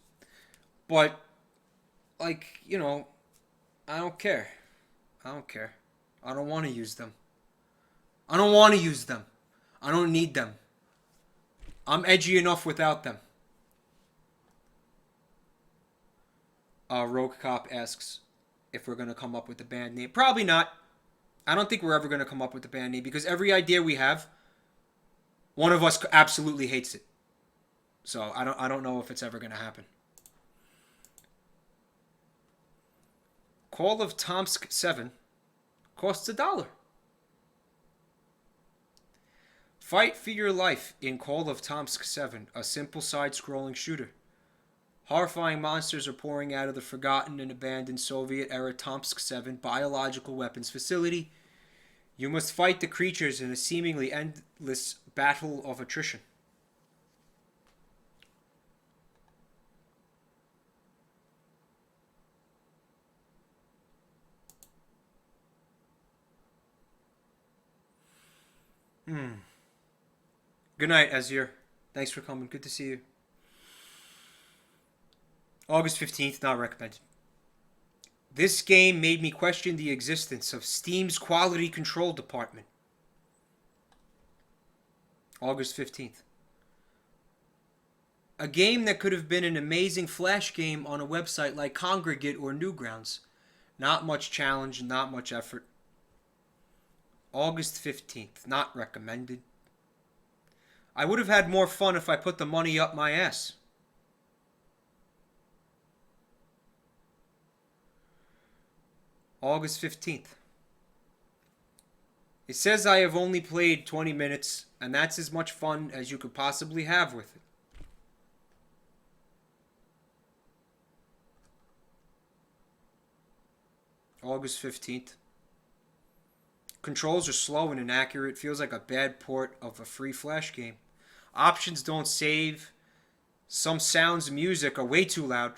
But, like, you know, I don't care. I don't care. I don't want to use them. I don't want to use them. I don't need them. I'm edgy enough without them. Rogue Cop asks if we're going to come up with a band name. Probably not. I don't think we're ever going to come up with a band name because every idea we have, one of us absolutely hates it. So I don't know if it's ever going to happen. Call of Tomsk 7 costs $1. Fight for your life in Call of Tomsk 7, a simple side-scrolling shooter. Horrifying monsters are pouring out of the forgotten and abandoned Soviet-era Tomsk 7 biological weapons facility. You must fight the creatures in a seemingly endless battle of attrition. Good night, Azir. Thanks for coming. Good to see you. August 15th, not recommended. This game made me question the existence of Steam's quality control department. August 15th. A game that could have been an amazing flash game on a website like Congregate or Newgrounds. Not much challenge, not much effort. August 15th, not recommended. I would have had more fun if I put the money up my ass. August 15th. It says I have only played 20 minutes, and that's as much fun as you could possibly have with it. August 15th. Controls are slow and inaccurate. Feels like a bad port of a free Flash game. Options don't save. Some sounds and music are way too loud.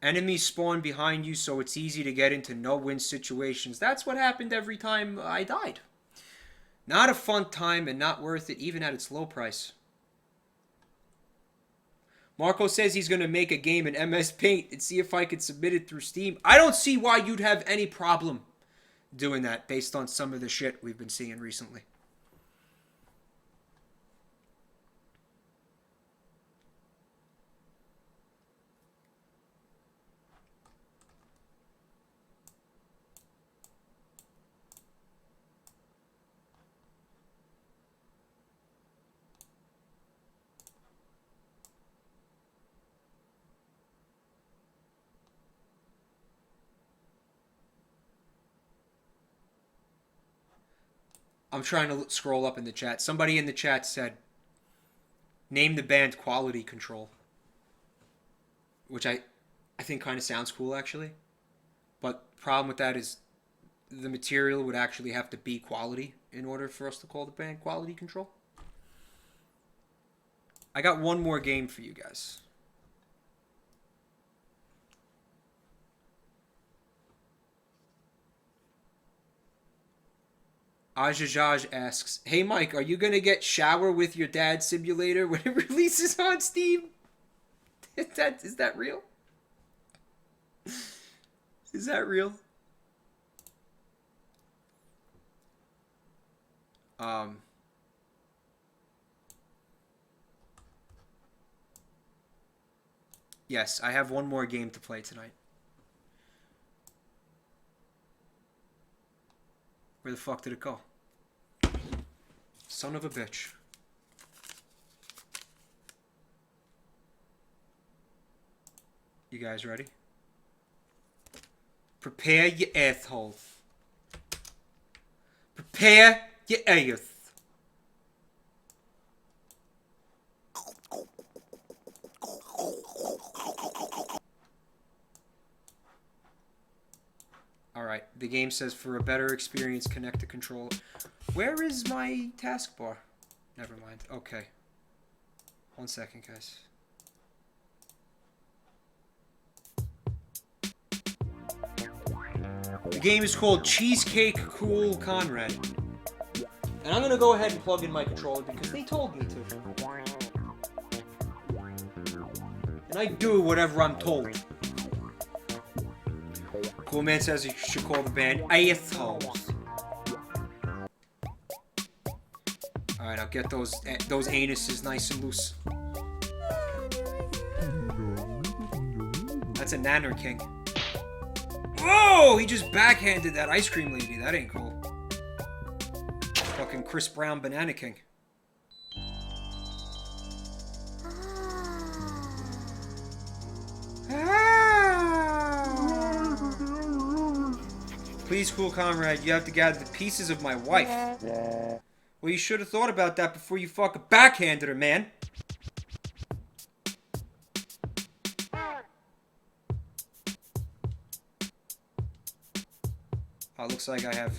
Enemies spawn behind you, so it's easy to get into no-win situations. That's what happened every time I died. Not a fun time and not worth it, even at its low price. Marco says he's going to make a game in MS Paint and see if I can submit it through Steam. I don't see why you'd have any problem doing that based on some of the shit we've been seeing recently. I'm trying to scroll up in the chat. Somebody in the chat said, name the band Quality Control. Which I think kind of sounds cool, actually. But the problem with that is the material would actually have to be quality in order for us to call the band Quality Control. I got one more game for you guys. Ajajaj asks, hey Mike, are you going to get Shower with Your Dad Simulator when it releases on Steam? Is that real? Is that real? Yes, I have one more game to play tonight. Where the fuck did it go? Son of a bitch. You guys ready? Prepare your asshole. Prepare your ass. Alright, the game says for a better experience, connect the controller. Where is my taskbar? Never mind. Okay. 1 second, guys. The game is called Cheesecake Cool Conrad. And I'm gonna go ahead and plug in my controller because they told me to. And I do whatever I'm told. Cool Man says you should call the band Assholes. Alright, I'll get those anuses nice and loose. That's a Nanner King. Whoa! He just backhanded that ice cream lady. That ain't cool. Fucking Chris Brown Banana King. Please, Cool Comrade, you have to gather the pieces of my wife. Well, you should have thought about that before you fucking backhanded her, man. Oh, looks like I have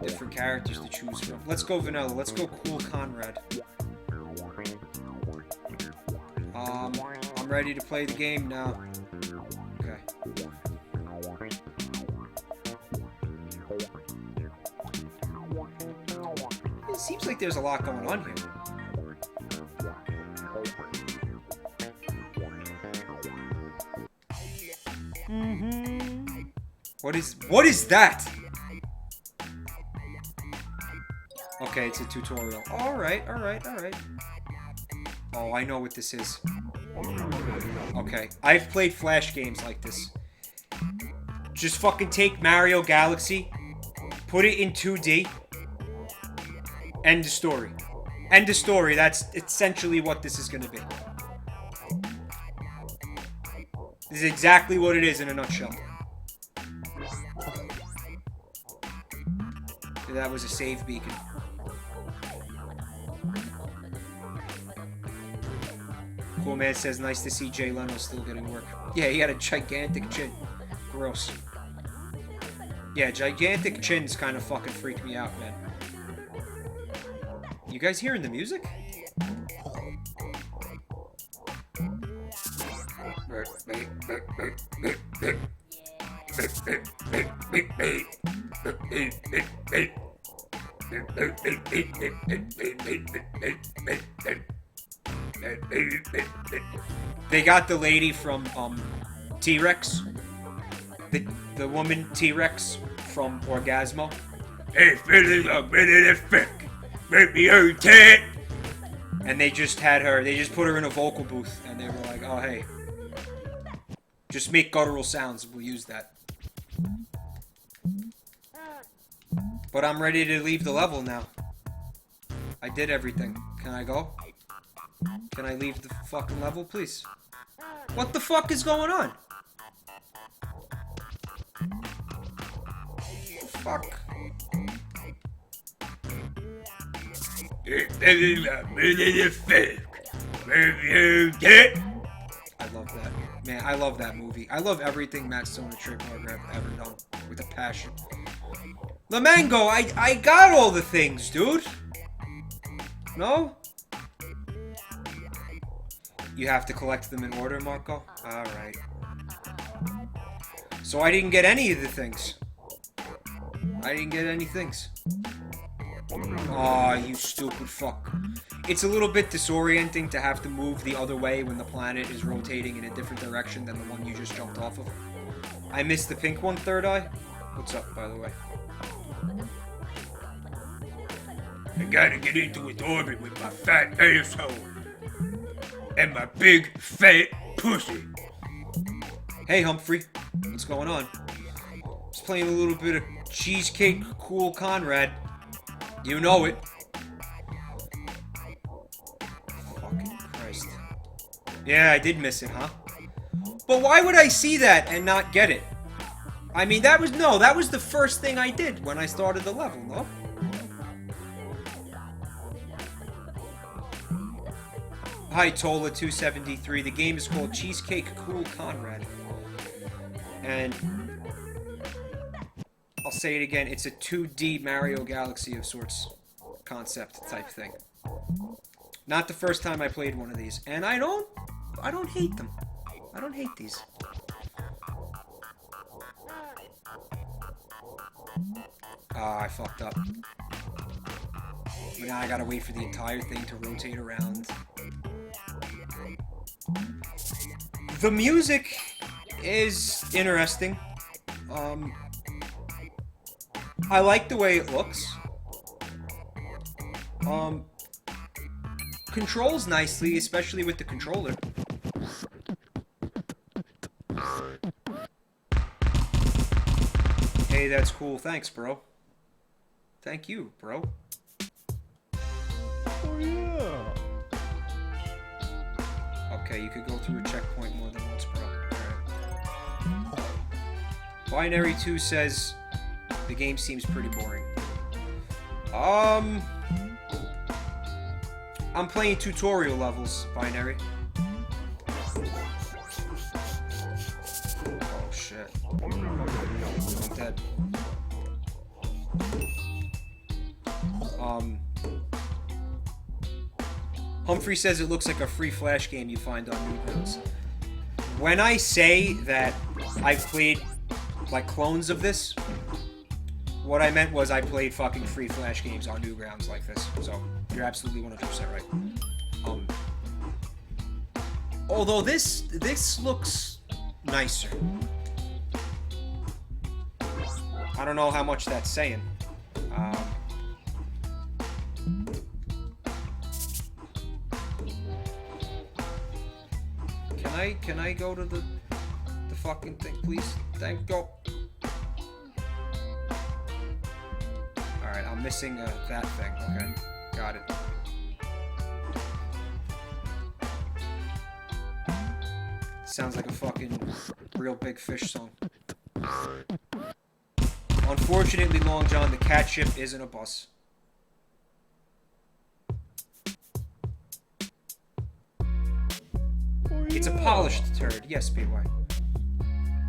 different characters to choose from. Let's go vanilla. Let's go Cool Conrad. I'm ready to play the game now. Okay. It seems like there's a lot going on here. What is that? Okay, it's a tutorial. Alright. Oh, I know what this is. Okay, I've played Flash games like this. Just fucking take Mario Galaxy, put it in 2D, end of story. End of story, that's essentially what this is gonna be. This is exactly what it is in a nutshell. That was a save beacon. Cool Man says, nice to see Jay Leno still getting work. Yeah, he had a gigantic chin. Gross. Yeah, gigantic chins kind of fucking freak me out, man. You guys hearing the music? They got the lady from T-Rex. The woman T-Rex from Orgasmo. Hey, fellas, I'm ready to fuck. Make me hurt tit. And they just had her, they just put her in a vocal booth and they were like, oh hey, just make guttural sounds, we'll use that. But I'm ready to leave the level now. I did everything. Can I go? Can I leave the fucking level, please? What the fuck is going on? Fuck. I love that. Man, I love that movie. I love everything Matt Stone and Trey Parker have ever done with a passion. Lamango, I got all the things, dude. No? You have to collect them in order, Marco? Alright. So I didn't get any of the things. I didn't get any things. Aw, you stupid fuck. It's a little bit disorienting to have to move the other way when the planet is rotating in a different direction than the one you just jumped off of. I missed the pink one, Third Eye. What's up, by the way? I gotta get into its orbit with my fat asshole. And my big, fat pussy. Hey, Humphrey. What's going on? Just playing a little bit of Cheesecake Cool Conrad. You know it. Fucking Christ. Yeah, I did miss it, huh? But why would I see that and not get it? I mean, that was the first thing I did when I started the level, no? Hi, Tola273. The game is called Cheesecake Cool Conrad. And I'll say it again, it's a 2D Mario Galaxy of sorts concept type thing. Not the first time I played one of these. And I don't hate them. I don't hate these. Ah, I fucked up. But now I gotta wait for the entire thing to rotate around. The music is interesting. I like the way it looks. Controls nicely, especially with the controller. Hey, that's cool. Thanks, bro. Thank you, bro. Oh, yeah. Okay, you could go through a checkpoint more than once, bro. Alright. Binary 2 says the game seems pretty boring. I'm playing tutorial levels, Binary. Oh shit. I'm dead. Humphrey says it looks like a free Flash game you find on Newgrounds. When I say that I've played like clones of this, what I meant was I played fucking free Flash games on Newgrounds like this. So you're absolutely 100% right. Although this looks nicer. I don't know how much that's saying. Can I go to the fucking thing, please? Thank you. Alright, I'm missing that thing. Okay, got it. Sounds like a fucking Real Big Fish song. Unfortunately, Long John, the cat ship isn't a bus. It's a polished turd. Yes, BY.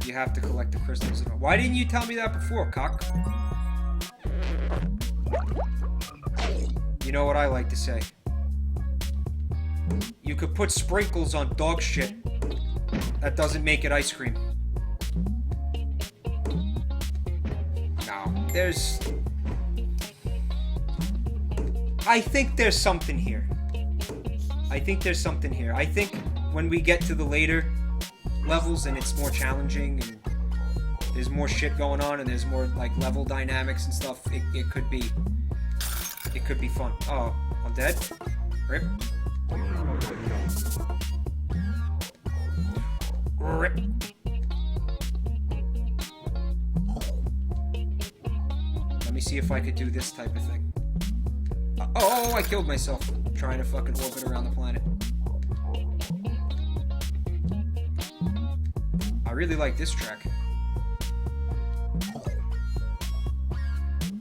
You have to collect the crystals. Why didn't you tell me that before, cock? You know what I like to say? You could put sprinkles on dog shit. That doesn't make it ice cream. No, there's... I think there's something here. I think when we get to the later levels and it's more challenging and there's more shit going on and there's more like level dynamics and stuff, it could be fun. Oh, I'm dead? Rip. Rip. Let me see if I could do this type of thing. Oh, I killed myself trying to fucking orbit around the planet. I really like this track.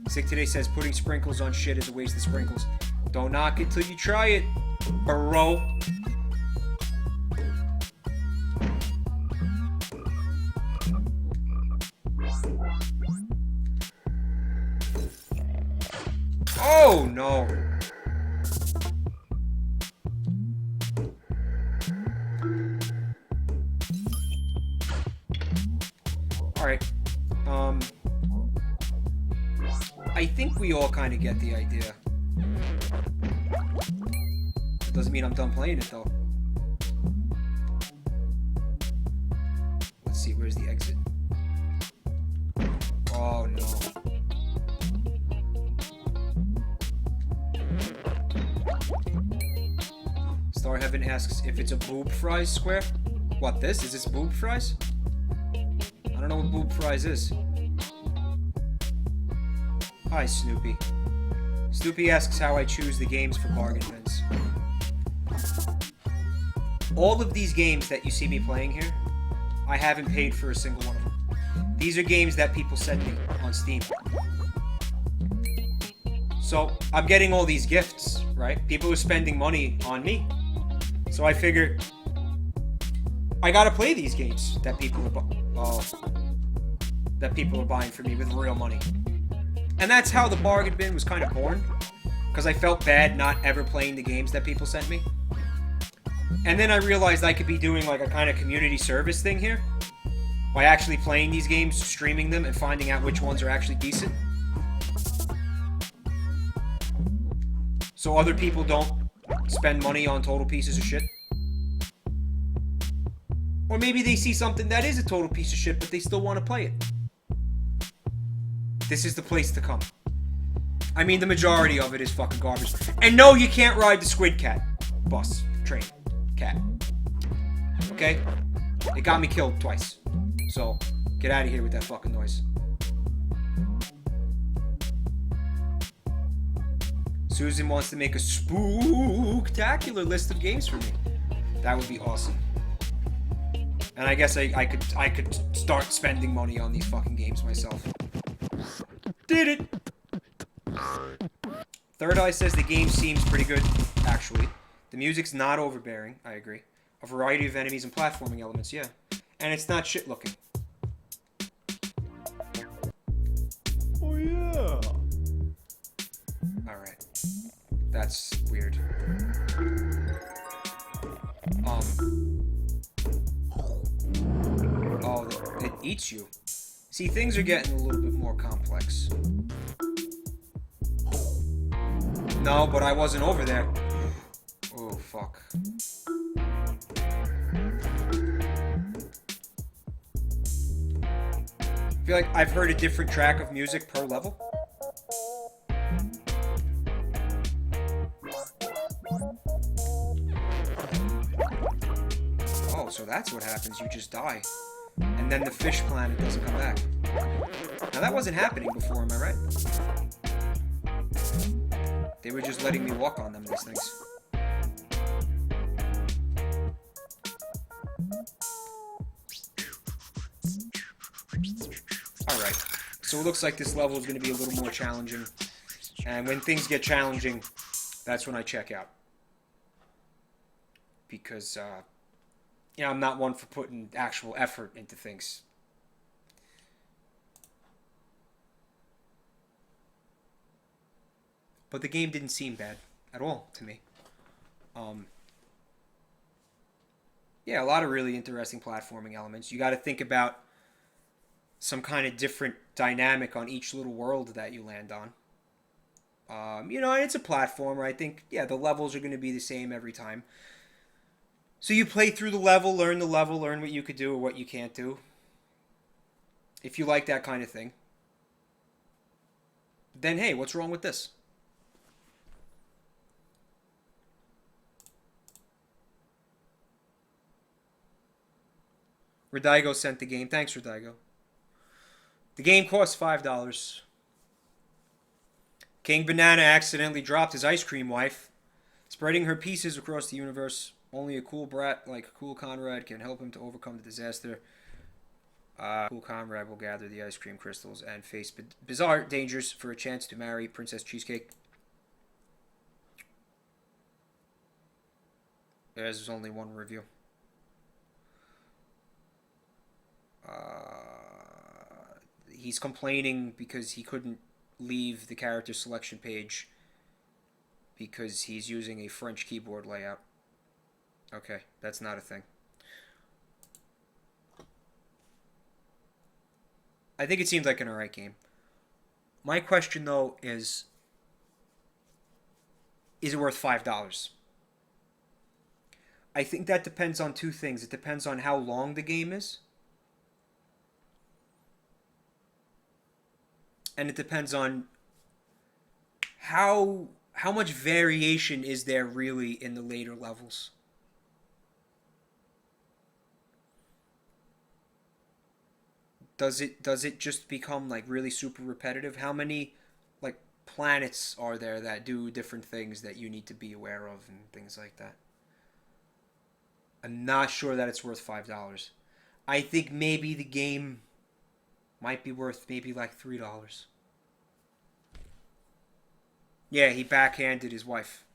Sick Today says putting sprinkles on shit is a waste of sprinkles. Don't knock it till you try it, bro. Oh, no. Alright. I think we all kind of get the idea. Doesn't mean I'm done playing it, though. Let's see, where's the exit? Oh, no. Star Heaven asks if it's a boob fries square. What, this? Is this boob fries? I don't know what boob fries is. Hi, Snoopy. Snoopy asks how I choose the games for bargain bins. All of these games that you see me playing here, I haven't paid for a single one of them. These are games that people send me on Steam. So, I'm getting all these gifts, right? People are spending money on me. So I figure I gotta play these games that people are buying for me with real money. And that's how the bargain bin was kind of born, because I felt bad not ever playing the games that people sent me. And then I realized I could be doing like a kind of community service thing here by actually playing these games, streaming them, and finding out which ones are actually decent. So other people don't spend money on total pieces of shit. Or maybe they see something that is a total piece of shit, but they still want to play it. This is the place to come. I mean, the majority of it is fucking garbage. And no, you can't ride the Squid Cat. Bus. Train. Cat. Okay? It got me killed twice. So, get out of here with that fucking noise. Susan wants to make a spooktacular list of games for me. That would be awesome. And I guess I could start spending money on these fucking games myself. Did it! Third Eye says the game seems pretty good, actually. The music's not overbearing, I agree. A variety of enemies and platforming elements, yeah. And it's not shit looking. Oh yeah! Alright. That's weird. Oh, it eats you. See, things are getting a little bit more complex. No, but I wasn't over there. Oh, fuck. I feel like I've heard a different track of music per level. Oh, so that's what happens. You just die. And then the fish planet doesn't come back. Now that wasn't happening before, am I right? They were just letting me walk on them, these things. Alright, so it looks like this level is going to be a little more challenging. And when things get challenging, that's when I check out. Because, you know, I'm not one for putting actual effort into things. But the game didn't seem bad at all to me. Yeah, a lot of really interesting platforming elements. You got to think about some kind of different dynamic on each little world that you land on. You know, and it's a platformer. I think, yeah, the levels are going to be the same every time. So you play through the level, learn what you could do or what you can't do. If you like that kind of thing. Then, hey, what's wrong with this? Rodaigo sent the game. Thanks, Rodaigo. The game costs $5. King Banana accidentally dropped his ice cream wife, spreading her pieces across the universe. Only a cool brat like Cool Conrad can help him to overcome the disaster. Cool Conrad will gather the ice cream crystals and face bizarre dangers for a chance to marry Princess Cheesecake. There's only one review. He's complaining because he couldn't leave the character selection page because he's using a French keyboard layout. Okay, that's not a thing. I think it seems like an alright game. My question, though, is it worth $5? I think that depends on two things. It depends on how long the game is. And it depends on how much variation is there really in the later levels. Does it just become like really super repetitive? How many like planets are there that do different things that you need to be aware of and things like that? I'm not sure that it's worth $5. I think maybe the game might be worth maybe like $3. Yeah, he backhanded his wife.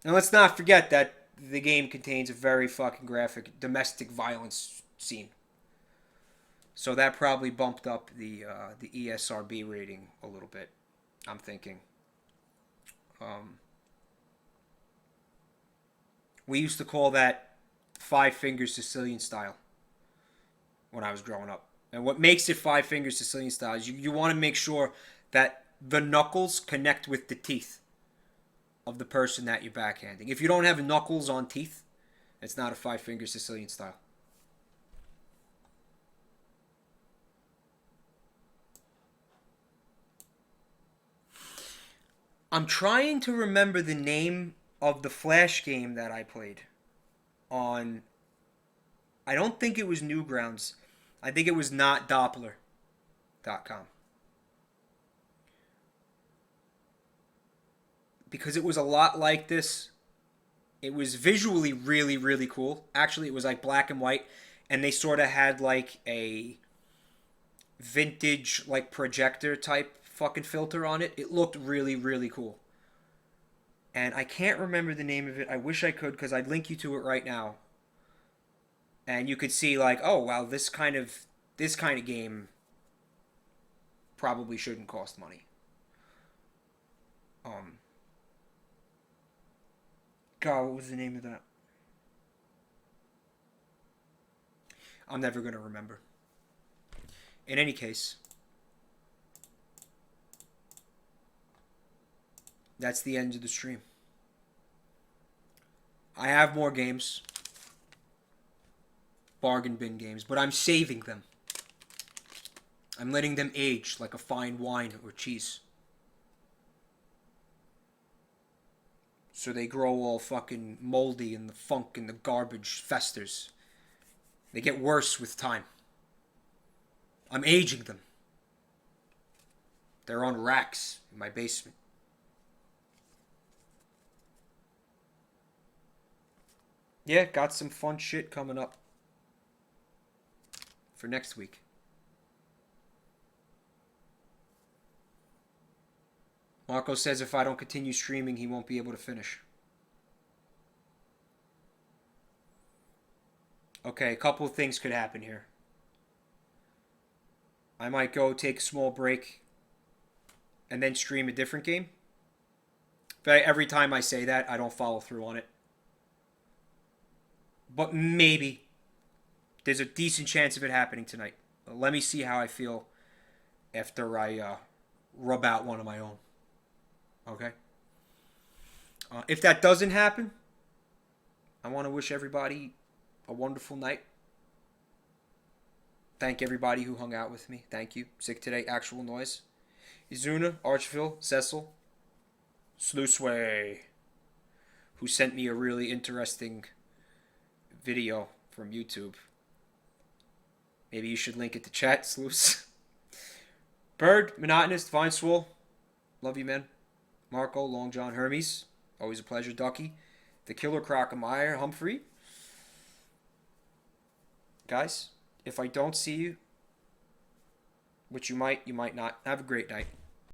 And let's not forget that the game contains a very fucking graphic domestic violence scene. So that probably bumped up the ESRB rating a little bit, I'm thinking. We used to call that Five Fingers Sicilian style when I was growing up. And what makes it Five Fingers Sicilian style is you want to make sure that the knuckles connect with the teeth of the person that you're backhanding. If you don't have knuckles on teeth, it's not a Five Fingers Sicilian style. I'm trying to remember the name of the Flash game that I played on... I don't think it was Newgrounds. I think it was notdoppler.com. Because it was a lot like this. It was visually really, really cool. Actually, it was like black and white. And they sort of had like a vintage like projector type fucking filter on it. It looked really, really cool. And I can't remember the name of it. I wish I could because I'd link you to it right now. And you could see like, oh wow, this kind of game probably shouldn't cost money. God, what was the name of that? I'm never going to remember. In any case, that's the end of the stream. I have more games. Bargain bin games, but I'm saving them. I'm letting them age like a fine wine or cheese. So they grow all fucking moldy and the funk and the garbage festers. They get worse with time. I'm aging them. They're on racks in my basement. Yeah, got some fun shit coming up for next week. Marco says if I don't continue streaming, he won't be able to finish. Okay, a couple of things could happen here. I might go take a small break and then stream a different game. But every time I say that, I don't follow through on it. But maybe. There's a decent chance of it happening tonight. Let me see how I feel after I rub out one of my own. Okay? If that doesn't happen, I want to wish everybody a wonderful night. Thank everybody who hung out with me. Thank you. Sick today, actual noise. Izuna, Archville, Cecil, Sluiceway, who sent me a really interesting video from YouTube. Maybe you should link it to chat, Sluice. Bird, Monotonous, Divine Swole. Love you, man. Marco, Long John, Hermes. Always a pleasure, Ducky. The Killer Crockemeyer, Humphrey. Guys, if I don't see you, which you might not, have a great night.